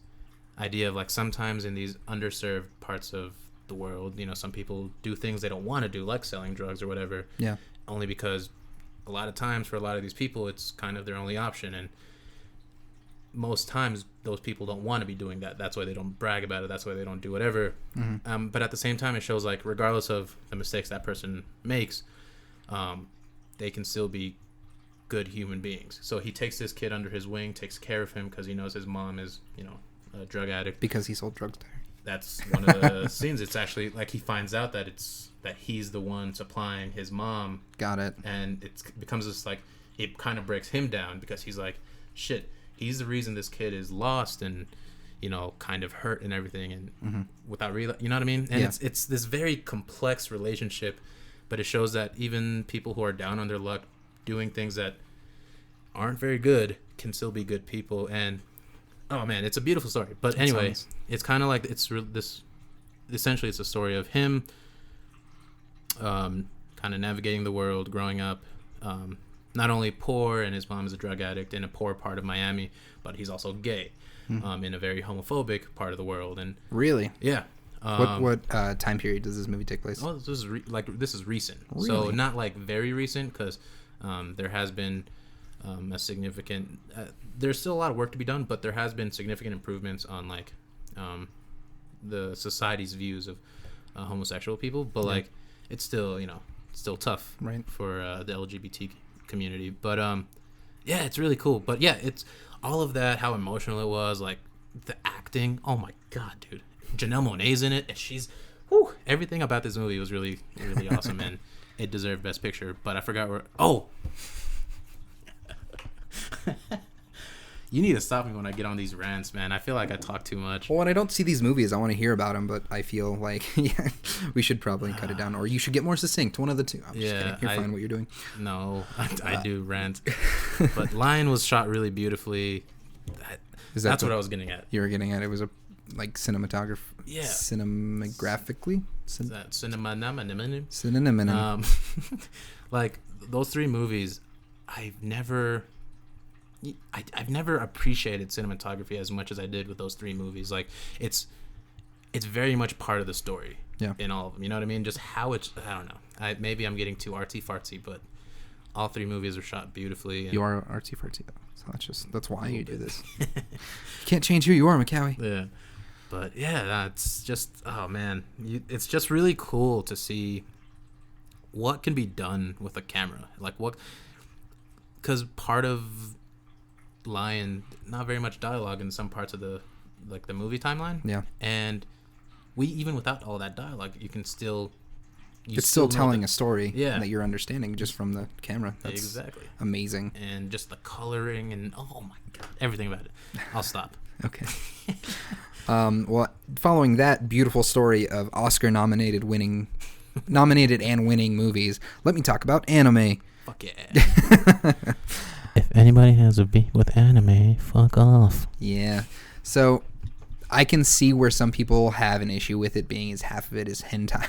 Speaker 1: idea of like sometimes in these underserved parts of the world, some people do things they don't want to do, like selling drugs or whatever.
Speaker 2: Yeah.
Speaker 1: Only because a lot of times for a lot of these people, it's kind of their only option. And most times those people don't want to be doing that. That's why they don't brag about it. That's why they don't do whatever. Mm-hmm. But at the same time, it shows like regardless of the mistakes that person makes, they can still be good human beings. So he takes this kid under his wing, takes care of him because he knows his mom is, a drug addict.
Speaker 2: Because he sold drugs to her.
Speaker 1: That's one of the scenes. It's actually like he finds out that he's the one supplying his mom.
Speaker 2: Got it.
Speaker 1: And it becomes this like, it kind of breaks him down because he's like, shit, he's the reason this kid is lost and, kind of hurt and everything. And without you know what I mean? And it's this very complex relationship, but it shows that even people who are down on their luck doing things that aren't very good can still be good people. And oh man, it's a beautiful story. But anyway, it's kind of like essentially it's a story of him kind of navigating the world, growing up not only poor, and his mom is a drug addict in a poor part of Miami, but he's also gay in a very homophobic part of the world. And
Speaker 2: really,
Speaker 1: yeah.
Speaker 2: What time period does this movie take place?
Speaker 1: Oh, this is recent.
Speaker 2: Really?
Speaker 1: So not like very recent because there has been a significant. There's still a lot of work to be done, but there has been significant improvements on like the society's views of homosexual people. But like it's still still tough for the LGBT community. But yeah, it's really cool. But yeah, it's all of that. How emotional it was, like the acting. Oh my god, dude! Janelle Monáe's in it, and she's everything about this movie was really really awesome, and it deserved Best Picture. But I forgot where. Oh. You need to stop me when I get on these rants, man. I feel like I talk too much.
Speaker 2: Well, when I don't see these movies, I want to hear about them, but I feel like we should probably cut it down, or you should get more succinct. One of the two. I'm just kidding. You're fine what you're doing.
Speaker 1: No, I do rant. But Lion was shot really beautifully. That's what I was getting at.
Speaker 2: You were getting at it was a cinematography.
Speaker 1: Yeah.
Speaker 2: Cinematographically.
Speaker 1: Is that cinema? Like those three movies, I've never appreciated cinematography as much as I did with those three movies. Like it's very much part of the story in all of them. You know what I mean? Just how it's, I don't know. Maybe I'm getting too artsy fartsy, but all three movies are shot beautifully. And
Speaker 2: you are artsy fartsy though. So that's why you do this. You can't change who you are, McCowie.
Speaker 1: Yeah. But yeah, that's just, oh man. It's just really cool to see what can be done with a camera. Like because part of Lion, not very much dialogue in some parts of the movie timeline.
Speaker 2: Yeah.
Speaker 1: And even without all that dialogue, you can still
Speaker 2: it's still telling a story that you're understanding just from the camera. That's
Speaker 1: exactly
Speaker 2: amazing.
Speaker 1: And just the coloring and oh my god, everything about it. I'll stop.
Speaker 2: Okay. Well, following that beautiful story of Oscar-nominated and winning movies, let me talk about anime.
Speaker 1: Fuck yeah.
Speaker 3: If anybody has a beef with anime, fuck off.
Speaker 2: Yeah. So I can see where some people have an issue with it being as half of it is hentai.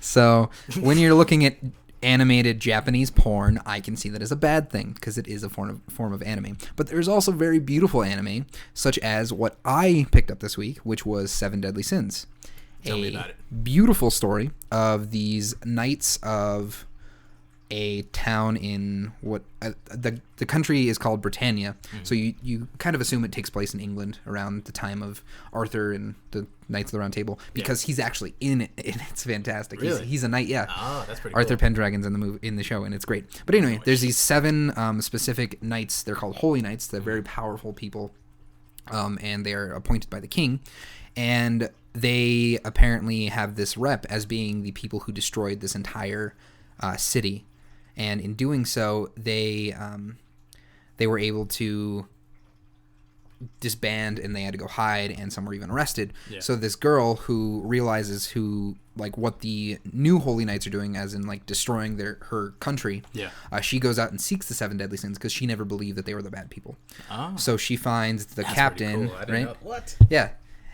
Speaker 2: So when you're looking at animated Japanese porn, I can see that as a bad thing because it is a form of anime. But there's also very beautiful anime, such as what I picked up this week, which was Seven Deadly Sins.
Speaker 1: Tell me about it.
Speaker 2: Beautiful story of these knights of a town in what the country is called Britannia. So you kind of assume it takes place in England around the time of Arthur and the Knights of the Round Table because he's actually in it, and it's fantastic.
Speaker 1: Really?
Speaker 2: He's a knight, yeah.
Speaker 1: Oh, that's pretty
Speaker 2: Arthur
Speaker 1: cool.
Speaker 2: Pendragon's in the show, and it's great. But anyway, there's these 7 specific knights. They're called holy knights. They're very powerful people, and they are appointed by the king, and they apparently have this rep as being the people who destroyed this entire city. And in doing so, they were able to disband, and they had to go hide, and some were even arrested. Yeah. So this girl who realizes what the new holy knights are doing, as in like destroying her country. Yeah. She goes out and seeks the 7 deadly sins because she never believed that they were the bad people. Oh. So she finds the captain.
Speaker 1: Cool. I didn't know. What?
Speaker 2: Yeah.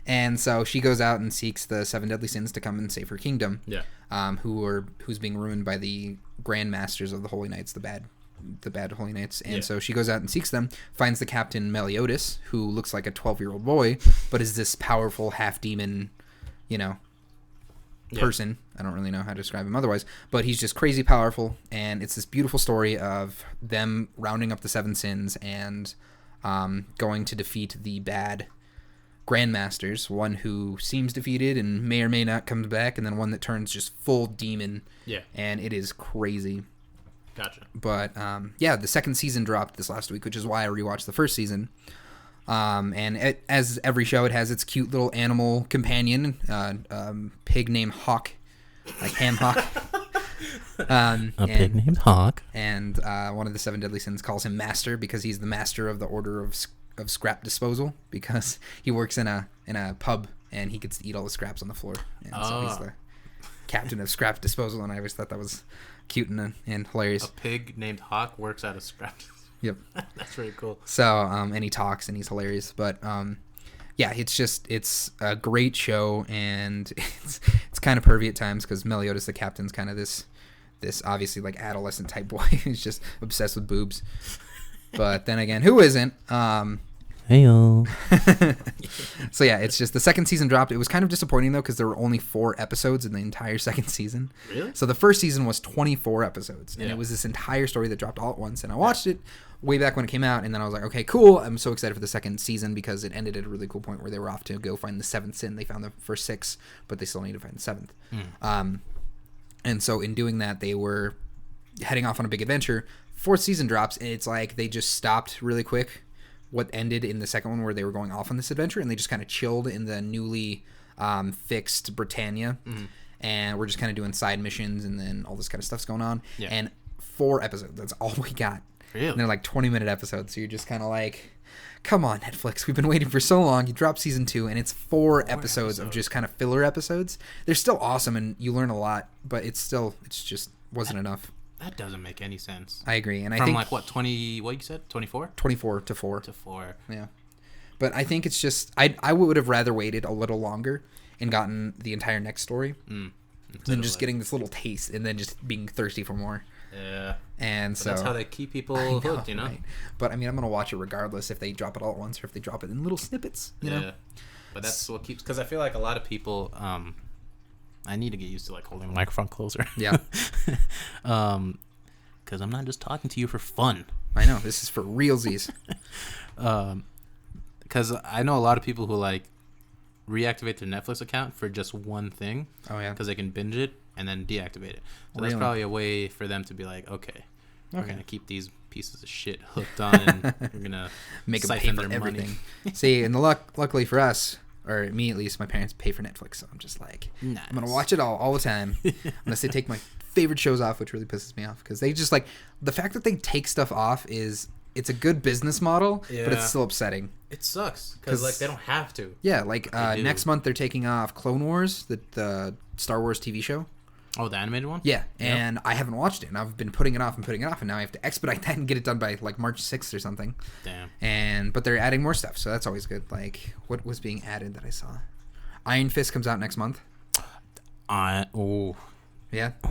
Speaker 2: And so she goes out and seeks the 7 deadly sins to come and save her kingdom. Yeah. Who's being ruined by the grandmasters of the holy knights, the bad holy knights. And so she goes out and seeks them, finds the captain Meliodas, who looks like a 12-year-old boy, but is this powerful half demon, person. I don't really know how to describe him otherwise, but he's just crazy powerful. And it's this beautiful story of them rounding up the 7 sins and going to defeat the bad grandmasters, one who seems defeated and may or may not come back, and then one that turns just full demon. Yeah. And it is crazy.
Speaker 1: Gotcha.
Speaker 2: But the second season dropped this last week, which is why I rewatched the first season. And as every show, it has its cute little animal companion, pig named Hawk, like Ham Hawk.
Speaker 3: Pig named Hawk.
Speaker 2: And one of the 7 deadly sins calls him Master because he's the master of the order of scrap disposal, because he works in a pub and he gets to eat all the scraps on the floor, and so he's the captain of scrap disposal. And I always thought that was cute and hilarious.
Speaker 1: A pig named Hawk works out of scrap.
Speaker 2: Yep.
Speaker 1: That's really cool.
Speaker 2: So and he talks and he's hilarious, but it's a great show, and it's kind of pervy at times because Meliodas the captain's kind of this obviously like adolescent type boy who's just obsessed with boobs. But then again, who isn't?
Speaker 3: Heyo.
Speaker 2: So yeah, it's just the second season dropped. It was kind of disappointing though because there were only 4 episodes in the entire second season.
Speaker 1: Really?
Speaker 2: So the first season was 24 episodes, and it was this entire story that dropped all at once. And I watched it way back when it came out, and then I was like, okay, cool. I'm so excited for the second season because it ended at a really cool point where they were off to go find the 7th sin. They found the first 6, but they still need to find the 7th. And so in doing that, they were heading off on a big adventure. 4th season drops, and it's like they just stopped really quick what ended in the second one where they were going off on this adventure, and they just kind of chilled in the newly fixed Britannia, and we're just kind of doing side missions, and then all this kind of stuff's going on. Yeah. And 4 episodes, that's all we got. Really? And they're like 20-minute episodes, so you're just kind of like, come on, Netflix, we've been waiting for so long. You dropped season 2, and it's 4 episodes of just kind of filler episodes. They're still awesome, and you learn a lot, but it's just wasn't enough.
Speaker 1: That doesn't make any sense.
Speaker 2: I agree, and I
Speaker 1: think
Speaker 2: think
Speaker 1: like what 20? What you said? 24?
Speaker 2: 24 to 4.
Speaker 1: To 4.
Speaker 2: Yeah, but I think it's just I would have rather waited a little longer and gotten the entire next story than just getting this little taste and then just being thirsty for more.
Speaker 1: Yeah.
Speaker 2: And
Speaker 1: but
Speaker 2: so
Speaker 1: that's how they keep people hooked, you know. Right.
Speaker 2: But I mean, I'm gonna watch it regardless if they drop it all at once or if they drop it in little snippets. You know.
Speaker 1: But that's what keeps, because I feel like a lot of people. I need to get used to like holding the microphone closer.
Speaker 2: Yeah.
Speaker 1: Because I'm not just talking to you for fun.
Speaker 2: I know, this is for realsies.
Speaker 1: Because I know a lot of people who like reactivate their Netflix account for just one thing. Oh yeah. Because they can binge it and then deactivate it. So that's probably a way for them to be like, okay, we're gonna keep these pieces of shit hooked on, and we're gonna
Speaker 2: make them pay for everything. See, and luckily for us, or me at least, my parents pay for Netflix, so I'm just like,
Speaker 1: nice.
Speaker 2: I'm gonna watch it all the time, unless they take my favorite shows off, which really pisses me off because they just like the fact that they take stuff off is it's a good business model, but it's still upsetting.
Speaker 1: It sucks because like they don't have to.
Speaker 2: Yeah, like next month they're taking off Clone Wars, the Star Wars TV show.
Speaker 1: Oh, the animated one?
Speaker 2: Yeah, and I haven't watched it, and I've been putting it off, and now I have to expedite that and get it done by like March 6th or something.
Speaker 1: Damn.
Speaker 2: But they're adding more stuff, so that's always good. Like, what was being added that I saw? Iron Fist comes out next month. Yeah.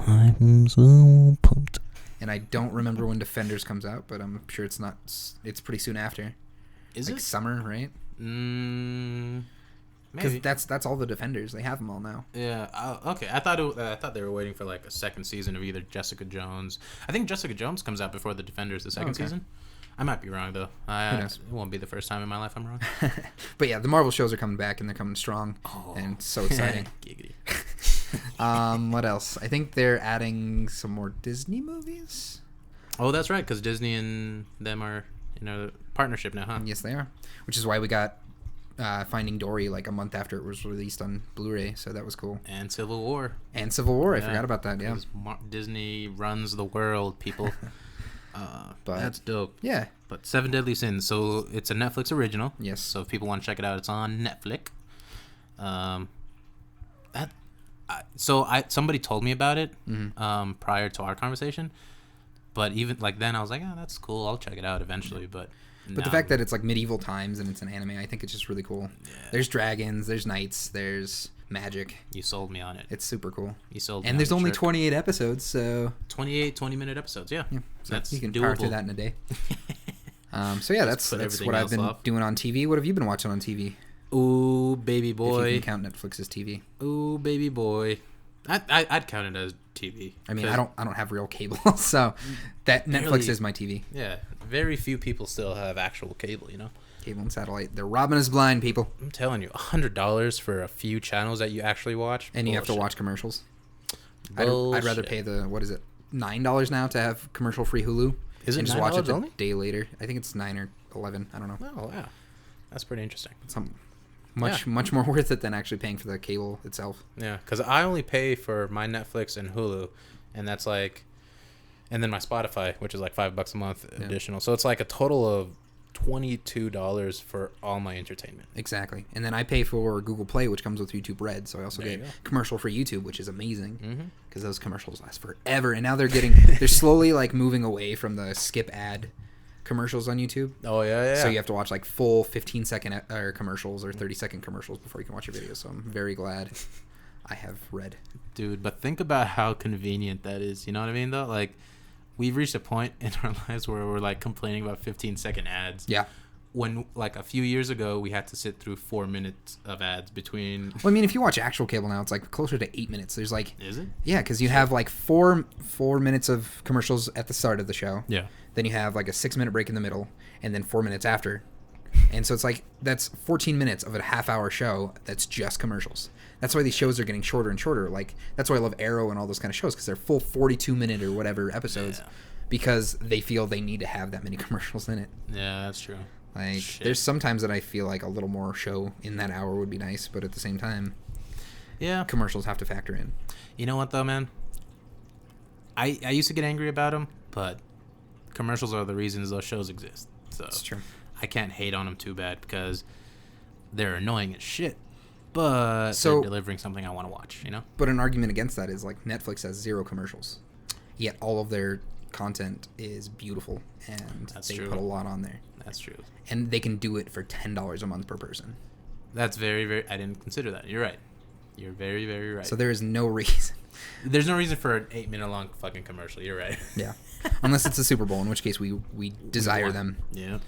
Speaker 3: I'm so pumped.
Speaker 2: And I don't remember when Defenders comes out, but I'm sure it's not. It's pretty soon after.
Speaker 1: Is
Speaker 2: like
Speaker 1: it
Speaker 2: summer, right? Because that's all the Defenders. They have them all now.
Speaker 1: Yeah. Okay. I thought they were waiting for like a second season of either Jessica Jones. I think Jessica Jones comes out before the Defenders the second season. I might be wrong though. It won't be the first time in my life I'm wrong.
Speaker 2: But yeah, the Marvel shows are coming back and they're coming strong, and it's so exciting.
Speaker 1: Giggity.
Speaker 2: What else? I think they're adding some more Disney movies.
Speaker 1: Oh, that's right, because Disney and them are partnership now, huh?
Speaker 2: Yes, they are. Which is why we got Finding Dory like a month after it was released on Blu-ray, so that was cool.
Speaker 1: And Civil War.
Speaker 2: I forgot about that. Yeah,
Speaker 1: Disney runs the world, people. But that's dope.
Speaker 2: Yeah.
Speaker 1: But Seven Deadly Sins, so it's a Netflix original.
Speaker 2: Yes.
Speaker 1: So if people want to check it out, it's on Netflix. Somebody told me about it prior to our conversation, but even like then I was like, oh, that's cool. I'll check it out eventually. But
Speaker 2: the fact that it's like medieval times and it's an anime, I think it's just really cool. Yeah. There's dragons, there's knights, there's magic.
Speaker 1: You sold me on it.
Speaker 2: It's super cool.
Speaker 1: You sold me.
Speaker 2: And there's only 28 episodes, so
Speaker 1: 20-minute episodes. Yeah.
Speaker 2: So
Speaker 1: that's
Speaker 2: you can
Speaker 1: doable.
Speaker 2: power through that in a day. So yeah, that's what I've been doing on TV. What have you been watching on TV?
Speaker 1: Ooh, baby boy.
Speaker 2: If you can count Netflix as TV.
Speaker 1: Ooh, baby boy. I'd count it as TV.
Speaker 2: I mean, I don't have real cable, so that Netflix is my TV.
Speaker 1: Yeah, very few people still have actual cable,
Speaker 2: Cable and satellite. They're robbing us blind, people.
Speaker 1: I'm telling you, $100 for a few channels that you actually watch.
Speaker 2: And you have to watch commercials. I'd rather pay what is it, $9 now to have commercial-free Hulu.
Speaker 1: Is it
Speaker 2: and just
Speaker 1: $9
Speaker 2: watch it
Speaker 1: only?
Speaker 2: a day later. I think it's 9 or 11. I don't know.
Speaker 1: Oh, wow. That's pretty interesting.
Speaker 2: Much more worth it than actually paying for the cable itself.
Speaker 1: Yeah, because I only pay for my Netflix and Hulu, and that's like, and then my Spotify, which is like $5 a month additional. So it's like a total of $22 for all my entertainment.
Speaker 2: Exactly. And then I pay for Google Play, which comes with YouTube Red, so I also get commercial-free YouTube, which is amazing because those commercials last forever. And now they're slowly like moving away from the skip ad commercials on YouTube.
Speaker 1: Oh yeah.
Speaker 2: So you have to watch like full 15-second commercials or 30-second commercials before you can watch your video. So I'm very glad I have Red.
Speaker 1: Dude, but think about how convenient that is. You know what I mean, though? Like, we've reached a point in our lives where we're like complaining about 15-second ads.
Speaker 2: Yeah.
Speaker 1: When like a few years ago we had to sit through 4 minutes of ads between.
Speaker 2: Well, I mean, if you watch actual cable now, it's like closer to 8 minutes. There's like.
Speaker 1: Is it?
Speaker 2: Yeah, because you have like four minutes of commercials at the start of the show.
Speaker 1: Yeah.
Speaker 2: Then you have like a 6-minute break in the middle, and then 4 minutes after. And so it's like that's 14 minutes of a half-hour show that's just commercials. That's why these shows are getting shorter and shorter. Like that's why I love Arrow and all those kind of shows because they're full 42-minute or whatever episodes because they feel they need to have that many commercials in it.
Speaker 1: Yeah, that's true.
Speaker 2: Like there's sometimes that I feel like a little more show in that hour would be nice, but at the same time, commercials have to factor in.
Speaker 1: You know what though, man? I used to get angry about them, but commercials are the reasons those shows exist. So
Speaker 2: it's true.
Speaker 1: I can't hate on them too bad because they're annoying as shit, but they're delivering something I want to watch, But
Speaker 2: an argument against that is like Netflix has 0 commercials, yet all of their content is beautiful and they put a lot on there.
Speaker 1: That's true.
Speaker 2: And they can do it for $10 a month per person.
Speaker 1: That's very, very... I didn't consider that. You're right. You're very, very right.
Speaker 2: So there is no reason.
Speaker 1: There's no reason for an 8-minute long fucking commercial. You're right.
Speaker 2: Yeah. Unless it's the Super Bowl, in which case we desire them.
Speaker 1: Yeah.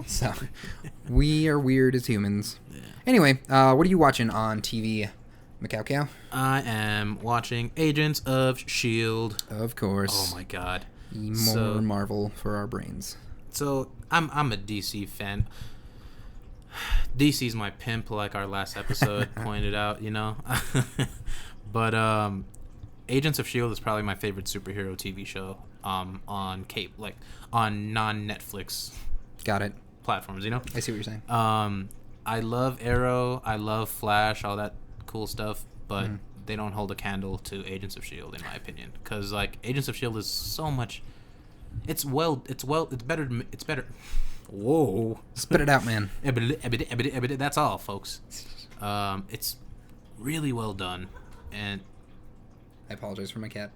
Speaker 2: So we are weird as humans. Yeah. Anyway, what are you watching on TV, Macau?
Speaker 1: I am watching Agents of S.H.I.E.L.D.
Speaker 2: Of course.
Speaker 1: Oh my god.
Speaker 2: More Marvel for our brains.
Speaker 1: So I'm a DC fan. DC's my pimp, like our last episode pointed out, But Agents of S.H.I.E.L.D. is probably my favorite superhero TV show on on non-Netflix
Speaker 2: Got it.
Speaker 1: platforms,
Speaker 2: I see what you're saying.
Speaker 1: I love Arrow, I love Flash, all that cool stuff, but they don't hold a candle to Agents of S.H.I.E.L.D. in my opinion, because like Agents of S.H.I.E.L.D. is so much. It's better. Whoa!
Speaker 2: Spit it out, man.
Speaker 1: That's all, folks. It's really well done, and
Speaker 2: I apologize for my cat.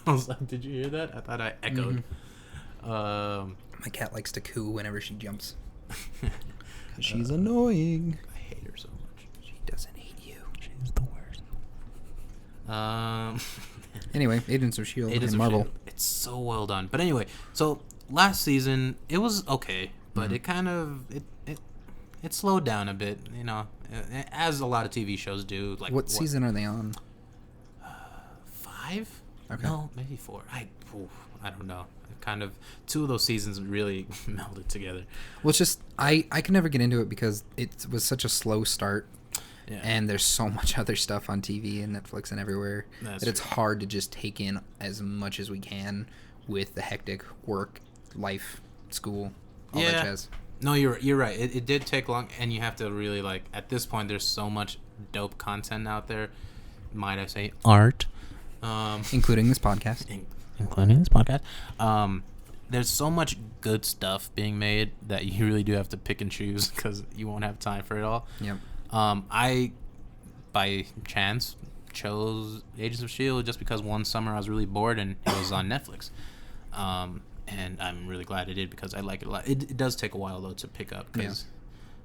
Speaker 1: I was like, did you hear that? I thought I echoed.
Speaker 2: My cat likes to coo whenever she jumps. She's annoying.
Speaker 1: I hate her so much.
Speaker 2: She doesn't hate you.
Speaker 3: She's the worst.
Speaker 2: Anyway, Agents of S.H.I.E.L.D.
Speaker 1: Agents
Speaker 2: and
Speaker 1: of
Speaker 2: Marvel.
Speaker 1: S.H.I.E.L.D. It's so well done. But anyway, so last season it was okay, but it kind of it slowed down a bit, you know, as a lot of TV shows do. Like
Speaker 2: what season are they on?
Speaker 1: 5?
Speaker 2: Okay.
Speaker 1: No, maybe 4. I don't know. Kind of 2 of those seasons really melded together.
Speaker 2: Well, it's just I can never get into it because it was such a slow start. Yeah. And there's so much other stuff on TV and Netflix and everywhere that it's hard to just take in as much as we can with the hectic work, life, school, all that jazz.
Speaker 1: No, you're right. It did take long, and you have to really, like, at this point, there's so much dope content out there. Might I say art?
Speaker 2: Including this podcast.
Speaker 3: Including this podcast.
Speaker 1: There's so much good stuff being made that you really do have to pick and choose because you won't have time for it all.
Speaker 2: Yep.
Speaker 1: I, by chance, chose Agents of S.H.I.E.L.D. just because one summer I was really bored and it was on Netflix. And I'm really glad I did because I like it a lot. It does take a while, though, to pick up because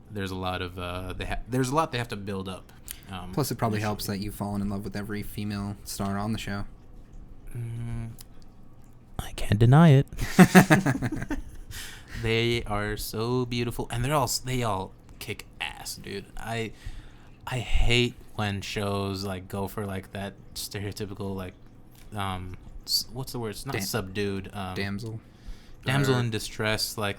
Speaker 1: there's a lot of there's a lot they have to build up.
Speaker 2: Plus, it probably helps that you've fallen in love with every female star on the show.
Speaker 3: I can't deny it.
Speaker 1: They are so beautiful, and they all kick ass, dude. I hate when shows like go for like that stereotypical like what's the word? It's not subdued. Damsel in distress, like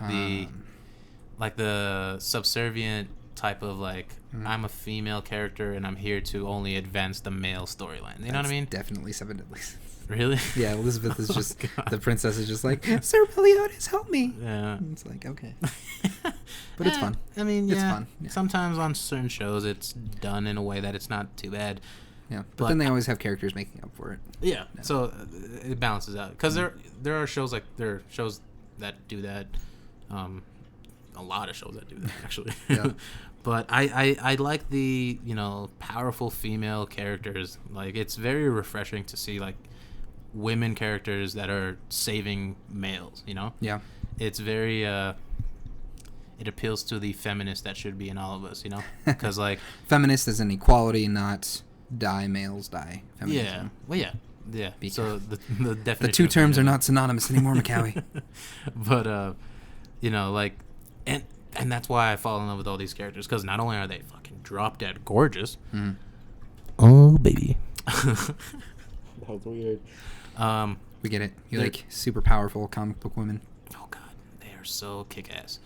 Speaker 1: the subservient type of like I'm a female character and I'm here to only advance the male storyline. You know what I mean?
Speaker 2: Definitely 7 Deadly Sins.
Speaker 1: Really?
Speaker 2: Yeah, Elizabeth is just the princess is just like, Sir Meliodas, help me. Yeah, and it's like okay, but it's fun.
Speaker 1: I mean,
Speaker 2: it's fun. Yeah.
Speaker 1: Sometimes on certain shows, it's done in a way that it's not too bad.
Speaker 2: Yeah, but then they always have characters making up for it.
Speaker 1: Yeah, so it balances out because there are shows that do that. A lot of shows that do that actually. Yeah. But I like the powerful female characters. Like it's very refreshing to see like women characters that are saving males. Yeah. It's very it appeals to the feminist that should be in all of us. Because like
Speaker 2: feminist is an equality, not die males die. Feminism.
Speaker 1: Yeah. Well, yeah. So the definition.
Speaker 2: The two terms are not synonymous anymore, McCowie.
Speaker 1: But like. And that's why I fall in love with all these characters, because not only are they fucking drop dead gorgeous.
Speaker 3: Oh, baby.
Speaker 1: That was weird.
Speaker 2: We get it. You like super powerful comic book women.
Speaker 1: Oh, God. They are so kick-ass.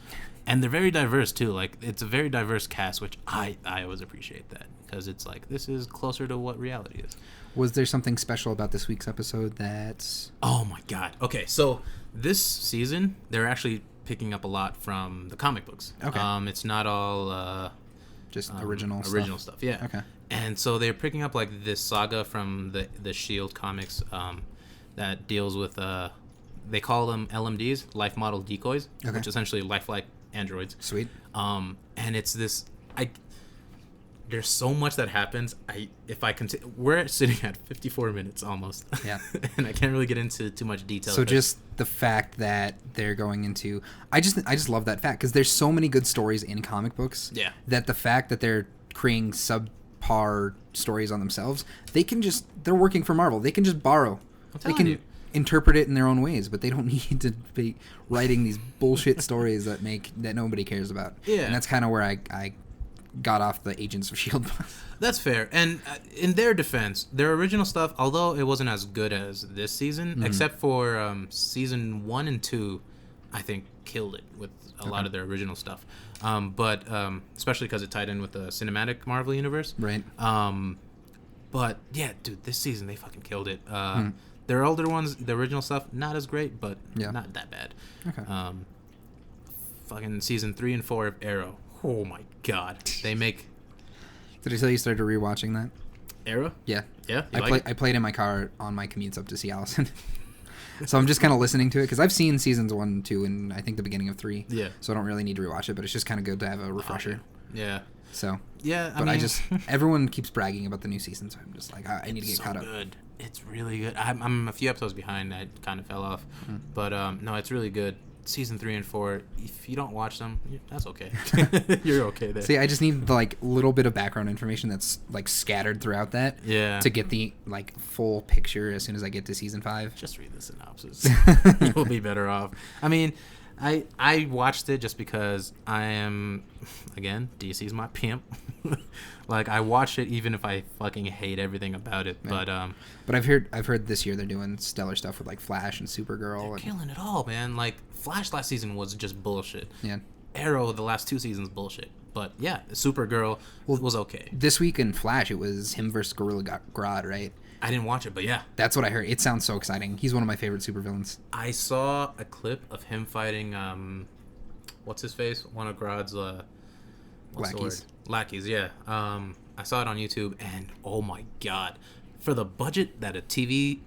Speaker 1: And they're very diverse, too. Like, it's a very diverse cast, which I always appreciate that, because it's like, this is closer to what reality is.
Speaker 2: Was there something special about this week's episode that's...
Speaker 1: Oh, my God. Okay, so this season, they're actually... picking up a lot from the comic books. Okay. It's not all
Speaker 2: just original
Speaker 1: stuff. Yeah. Okay. And so they're picking up like this saga from the S.H.I.E.L.D. comics that deals with they call them LMDs, life model decoys, which essentially lifelike androids.
Speaker 2: Sweet.
Speaker 1: And it's this there's so much that happens. If I continue, we're sitting at 54 minutes almost. Yeah. And I can't really get into too much detail.
Speaker 2: So just the fact that they're going into, I just love that fact because there's so many good stories in comic books. Yeah. That the fact that they're creating subpar stories on themselves, they're working for Marvel. They can just borrow. They can interpret it in their own ways, but they don't need to be writing these bullshit stories that nobody cares about. Yeah. And that's kind of where I got off the Agents of S.H.I.E.L.D.
Speaker 1: That's fair. And in their defense, their original stuff, although it wasn't as good as this season, except for season 1 and 2, I think killed it with a lot of their original stuff. But especially because it tied in with the cinematic Marvel universe. Right. But yeah, dude, this season they fucking killed it. Their older ones, the original stuff, not as great, but not that bad. Okay. Fucking season 3 and 4 of Arrow. Oh my god. They make...
Speaker 2: Did I tell you started rewatching that?
Speaker 1: Arrow?
Speaker 2: Yeah.
Speaker 1: Yeah?
Speaker 2: I played in my car on my commutes up to see Allison. So I'm just kind of listening to it because I've seen seasons 1 and 2 and I think the beginning of 3.
Speaker 1: Yeah.
Speaker 2: So I don't really need to rewatch it, but it's just kind of good to have a refresher.
Speaker 1: Yeah.
Speaker 2: So.
Speaker 1: Yeah,
Speaker 2: I just everyone keeps bragging about the new season, so I'm just like I need to get caught up.
Speaker 1: Good. It's really good. I'm a few episodes behind. I kind of fell off, but no, it's really good. Season 3 and 4. If you don't watch them, that's okay. You're okay there.
Speaker 2: See, I just need the like little bit of background information that's like scattered throughout that.
Speaker 1: Yeah.
Speaker 2: To get the like full picture as soon as I get to season 5.
Speaker 1: Just read the synopsis. You'll be better off. I mean, I watched it just because I am, again, DC's my pimp. Like I watched it even if I fucking hate everything about it. Yeah.
Speaker 2: But I've heard this year they're doing stellar stuff with like Flash and Supergirl.
Speaker 1: They're killing it all, man. Like Flash last season was just bullshit.
Speaker 2: Yeah.
Speaker 1: Arrow the last 2 seasons bullshit. But yeah, Supergirl was okay.
Speaker 2: This week in Flash it was him versus Gorilla Grodd, right?
Speaker 1: I didn't watch it, but yeah.
Speaker 2: That's what I heard. It sounds so exciting. He's one of my favorite supervillains.
Speaker 1: I saw a clip of him fighting what's his face? One of Grodd's
Speaker 2: lackeys.
Speaker 1: Lackeys, yeah. I saw it on YouTube and oh my god. For the budget that a TV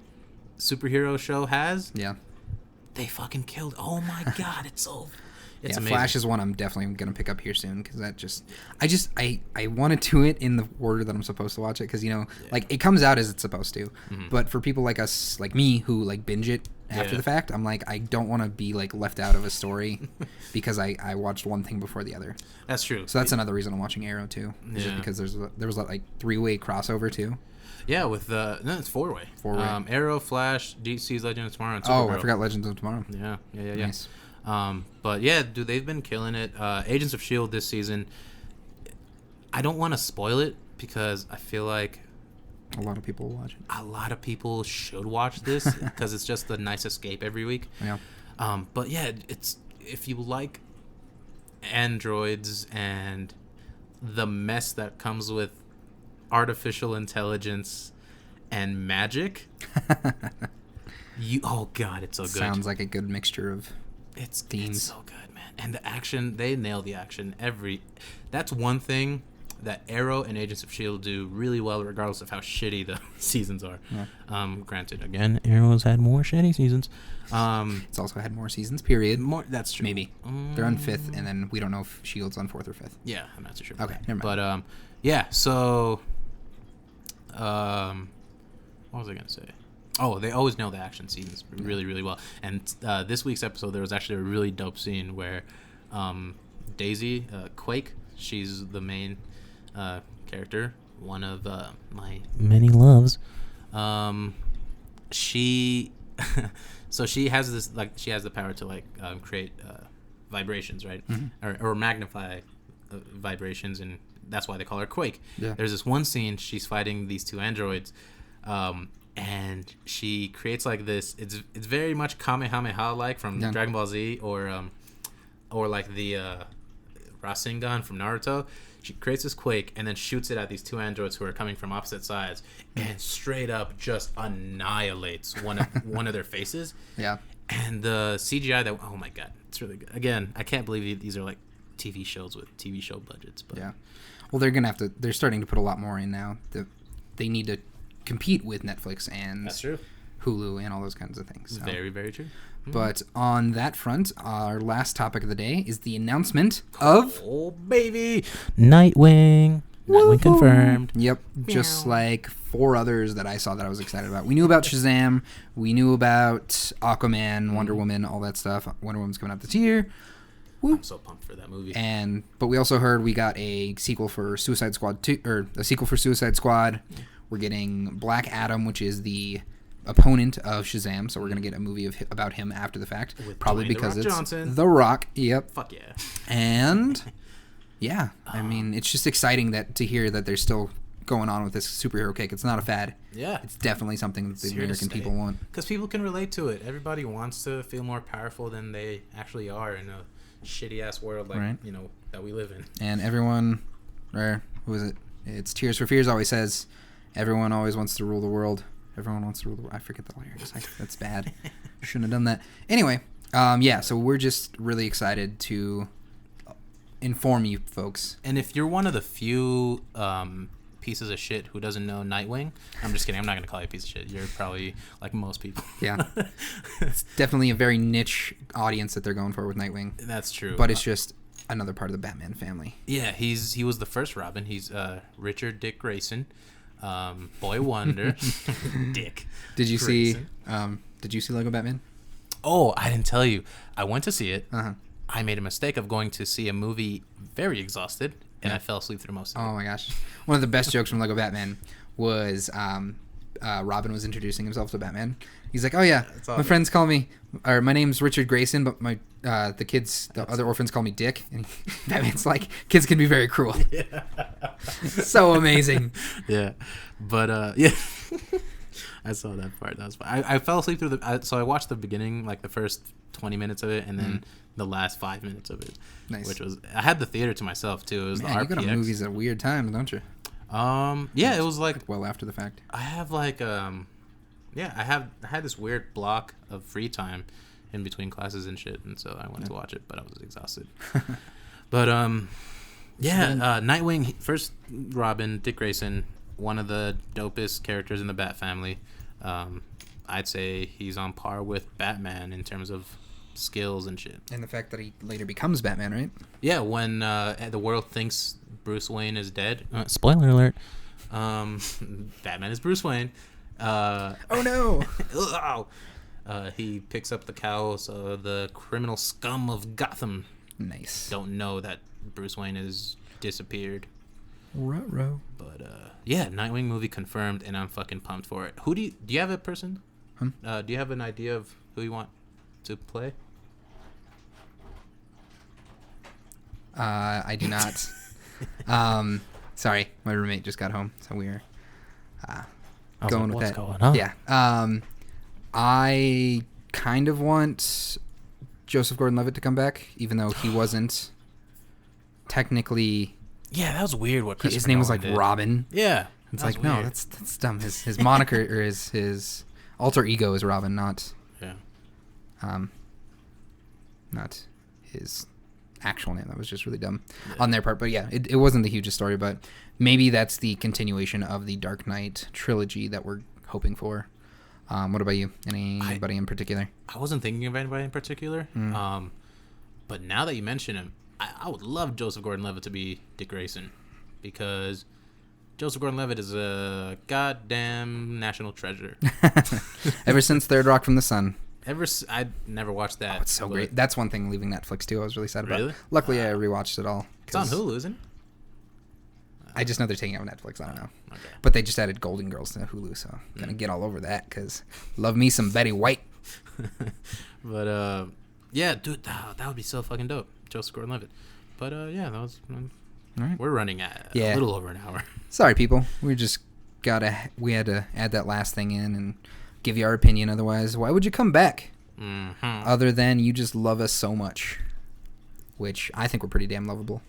Speaker 1: superhero show has,
Speaker 2: yeah.
Speaker 1: They fucking killed. Oh my god, it's amazing.
Speaker 2: Flash is one I'm definitely gonna pick up here soon because I want to do it in the order that I'm supposed to watch it because like it comes out as it's supposed to, but for people like us, like me, who like binge it after the fact, I'm like I don't want to be like left out of a story because I watched one thing before the other.
Speaker 1: That's true.
Speaker 2: So that's another reason I'm watching Arrow too, just because there was like 3-way crossover too.
Speaker 1: Yeah, with no, it's 4-way.
Speaker 2: 4-way.
Speaker 1: Arrow, Flash, DC's Legends of Tomorrow, and Supergirl.
Speaker 2: Oh, I forgot Legends of Tomorrow.
Speaker 1: Yeah.
Speaker 2: Nice.
Speaker 1: But yeah, dude, they've been killing it. Agents of S.H.I.E.L.D. this season, I don't want to spoil it because I feel like
Speaker 2: a lot of people will watch it.
Speaker 1: A lot of people should watch this because it's just a nice escape every week.
Speaker 2: Yeah.
Speaker 1: But yeah, it's if you like androids and the mess that comes with artificial intelligence and magic, oh god, it's so good.
Speaker 2: Sounds like a good mixture of
Speaker 1: themes. It's so good, man. And the action, they nail the action. That's one thing that Arrow and Agents of S.H.I.E.L.D. do really well, regardless of how shitty the seasons are. Yeah. Granted, again, Arrow's had more shitty seasons.
Speaker 2: It's also had more seasons, period.
Speaker 1: That's true.
Speaker 2: Maybe. They're on 5th, and then we don't know if S.H.I.E.L.D.'s on 4th or 5th.
Speaker 1: Yeah, I'm not too sure.
Speaker 2: Okay, never mind.
Speaker 1: But, yeah, so... what was I going to say? Oh, they always nail the action scenes really, really well. And this week's episode, there was actually a really dope scene where Daisy, Quake, she's the main character, one of my many loves. She has this, like, she has the power to, like, create vibrations, right? Or magnify vibrations, and that's why they call her Quake.
Speaker 2: Yeah.
Speaker 1: There's this one scene, she's fighting these 2 androids, and she creates like this. It's very much Kamehameha like from Dragon Ball Z, or like the Rasengan from Naruto. She creates this quake and then shoots it at these 2 androids who are coming from opposite sides, and straight up just annihilates one of their faces.
Speaker 2: Yeah.
Speaker 1: And the CGI oh my god, it's really good. Again, I can't believe these are like TV shows with TV show budgets. But
Speaker 2: yeah. Well, they're starting to put a lot more in now. They need to compete with Netflix and
Speaker 1: that's true.
Speaker 2: Hulu and all those kinds of things. So.
Speaker 1: Very, very true.
Speaker 2: But on that front, our last topic of the day is the announcement of...
Speaker 1: Oh, baby! Nightwing. Nightwing confirmed.
Speaker 2: Yep. Just like 4 others that I saw that I was excited about. We knew about Shazam. We knew about Aquaman, Wonder Woman, all that stuff. Wonder Woman's coming out this year.
Speaker 1: Woo. I'm so pumped for that movie.
Speaker 2: But we also heard we got a sequel for Suicide Squad 2, or a sequel for Suicide Squad. We're getting Black Adam, which is the opponent of Shazam, so we're going to get a movie about him after the fact.
Speaker 1: With
Speaker 2: probably
Speaker 1: Dwayne
Speaker 2: because
Speaker 1: The Rock
Speaker 2: it's
Speaker 1: Johnson.
Speaker 2: The Rock. Yep.
Speaker 1: Fuck yeah.
Speaker 2: And yeah, I mean, it's just exciting to hear that they're still going on with this superhero kick. It's not a fad.
Speaker 1: Yeah.
Speaker 2: It's definitely something that the American people want.
Speaker 1: Because people can relate to it. Everybody wants to feel more powerful than they actually are in a shitty ass world like that we live in.
Speaker 2: And everyone, or who is it? It's Tears for Fears always says, everyone always wants to rule the world. Everyone wants to rule the world. I forget the lyrics. That's bad. Shouldn't have done that. Anyway, so we're just really excited to inform you folks.
Speaker 1: And if you're one of the few pieces of shit who doesn't know Nightwing, I'm just kidding. I'm not going to call you a piece of shit. You're probably like most people.
Speaker 2: Yeah. It's definitely a very niche audience that they're going for with Nightwing.
Speaker 1: That's true.
Speaker 2: But it's just another part of the Batman family.
Speaker 1: Yeah, he was the first Robin. He's Richard Dick Grayson, Boy Wonder. Dick.
Speaker 2: Did you
Speaker 1: Grayson.
Speaker 2: see Lego Batman?
Speaker 1: Oh, I didn't tell you. I went to see it.
Speaker 2: Uh-huh.
Speaker 1: I made a mistake of going to see a movie very exhausted, and I fell asleep through most of it.
Speaker 2: Oh my gosh. One of the best jokes from Lego Batman was Robin was introducing himself to Batman. He's like, "Oh yeah, my friends call me, or my name's Richard Grayson, but my the other orphans call me Dick." And Batman's like, "Kids can be very cruel." Yeah. So amazing.
Speaker 1: Yeah, but yeah, I saw that part. That was fun. I fell asleep through so I watched the beginning, like the first 20 minutes of it, and then the last 5 minutes of it. Nice. Which was, I had the theater to myself too. It was the RPX. You go to movies
Speaker 2: at weird times, don't you?
Speaker 1: Yeah, it was like
Speaker 2: well after the fact.
Speaker 1: I have like I had this weird block of free time in between classes and shit, and so I went to watch it, but I was exhausted. But Nightwing, first Robin, Dick Grayson, one of the dopest characters in the Bat family. I'd say he's on par with Batman in terms of skills and shit.
Speaker 2: And the fact that he later becomes Batman, right?
Speaker 1: Yeah, when the world thinks Bruce Wayne is dead.
Speaker 3: Spoiler alert.
Speaker 1: Batman is Bruce Wayne.
Speaker 2: Oh no!
Speaker 1: He picks up the cowl, so the criminal scum of Gotham don't know that Bruce Wayne has disappeared.
Speaker 2: Ruh-roh.
Speaker 1: But yeah, Nightwing movie confirmed, and I'm fucking pumped for it. Who do you have a person? Do you have an idea of who you want to play?
Speaker 2: I do not. Sorry, my roommate just got home, so we're going with that.
Speaker 3: What's going on?
Speaker 2: Yeah. I kind of want Joseph Gordon-Levitt to come back, even though he wasn't technically.
Speaker 1: Yeah, that was weird. What
Speaker 2: his name was like
Speaker 1: did.
Speaker 2: Robin.
Speaker 1: Yeah,
Speaker 2: it's like weird. No, that's dumb. His moniker or his alter ego is Robin, not not his actual name. That was just really dumb on their part. But yeah, it wasn't the hugest story, but maybe that's the continuation of the Dark Knight trilogy that we're hoping for. What about you? Anybody in particular?
Speaker 1: I wasn't thinking of anybody in particular. But now that you mention him, I would love Joseph Gordon-Levitt to be Dick Grayson, because Joseph Gordon-Levitt is a goddamn national treasure.
Speaker 2: Ever since Third Rock from the Sun.
Speaker 1: I never watched that.
Speaker 2: Oh, it's so great. That's one thing leaving Netflix too. I was really sad about.
Speaker 1: Really?
Speaker 2: Luckily, I rewatched it all.
Speaker 1: It's on Hulu, isn't it?
Speaker 2: I just know they're taking out Netflix. I don't know.
Speaker 1: Okay.
Speaker 2: But they just added Golden Girls to Hulu, so I'm gonna get all over that because love me some Betty White.
Speaker 1: But yeah, dude, that would be so fucking dope, Joseph Gordon-Levitt. But yeah, that was. All right. We're running at a little over an hour.
Speaker 2: Sorry, people. We had to add that last thing in and give you our opinion. Otherwise, why would you come back? Other than you just love us so much, which I think we're pretty damn lovable.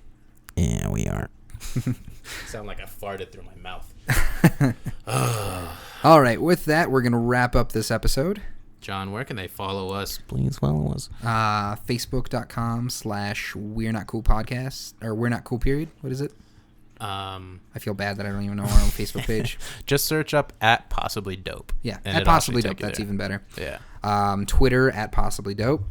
Speaker 3: Yeah, we are.
Speaker 1: Sound like I farted through my mouth.
Speaker 2: All right, with that, we're gonna wrap up this episode.
Speaker 1: John, where can they follow us?
Speaker 3: Please follow us.
Speaker 2: Facebook.com/We're Not Cool Podcast, or We're Not Cool period. What is it? I feel bad that I don't even know our own Facebook page.
Speaker 1: Just search up at PossiblyDope.
Speaker 2: Yeah, at PossiblyDope. That's even better.
Speaker 1: Yeah.
Speaker 2: Twitter at PossiblyDope.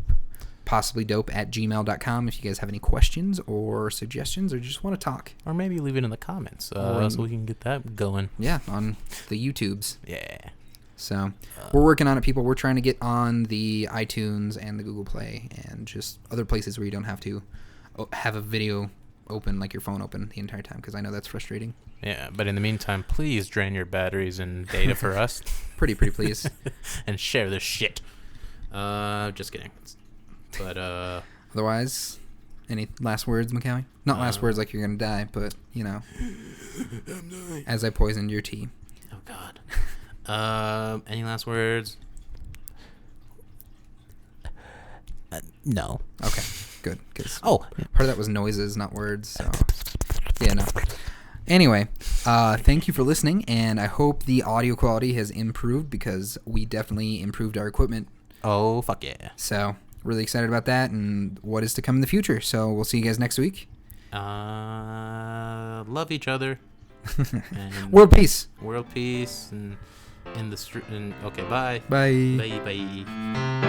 Speaker 2: PossiblyDope@gmail.com if you guys have any questions or suggestions or just want to talk.
Speaker 1: Or maybe leave it in the comments so we can get that going.
Speaker 2: Yeah, on the YouTubes.
Speaker 1: Yeah.
Speaker 2: So we're working on it, people. We're trying to get on the iTunes and the Google Play and just other places where you don't have to have a video open, like your phone open the entire time, because I know that's frustrating.
Speaker 1: Yeah, but in the meantime, please drain your batteries and data for us.
Speaker 2: Pretty please.
Speaker 1: And share this shit. Just kidding. But
Speaker 2: otherwise, any last words, McCowie? Not last words like you're gonna die, but you know,
Speaker 1: I'm dying.
Speaker 2: As I poisoned your tea.
Speaker 1: Oh God. Any last words?
Speaker 3: No.
Speaker 2: Okay. Good.
Speaker 3: Oh,
Speaker 2: part of that was noises, not words. So yeah, no. Anyway, thank you for listening, and I hope the audio quality has improved because we definitely improved our equipment.
Speaker 1: Oh fuck yeah!
Speaker 2: So really excited about that and what is to come in the future. So we'll see you guys next week.
Speaker 1: Love each other. And
Speaker 2: World peace.
Speaker 1: World peace. And in the street. Okay, bye.
Speaker 2: Bye.
Speaker 1: Bye. Bye.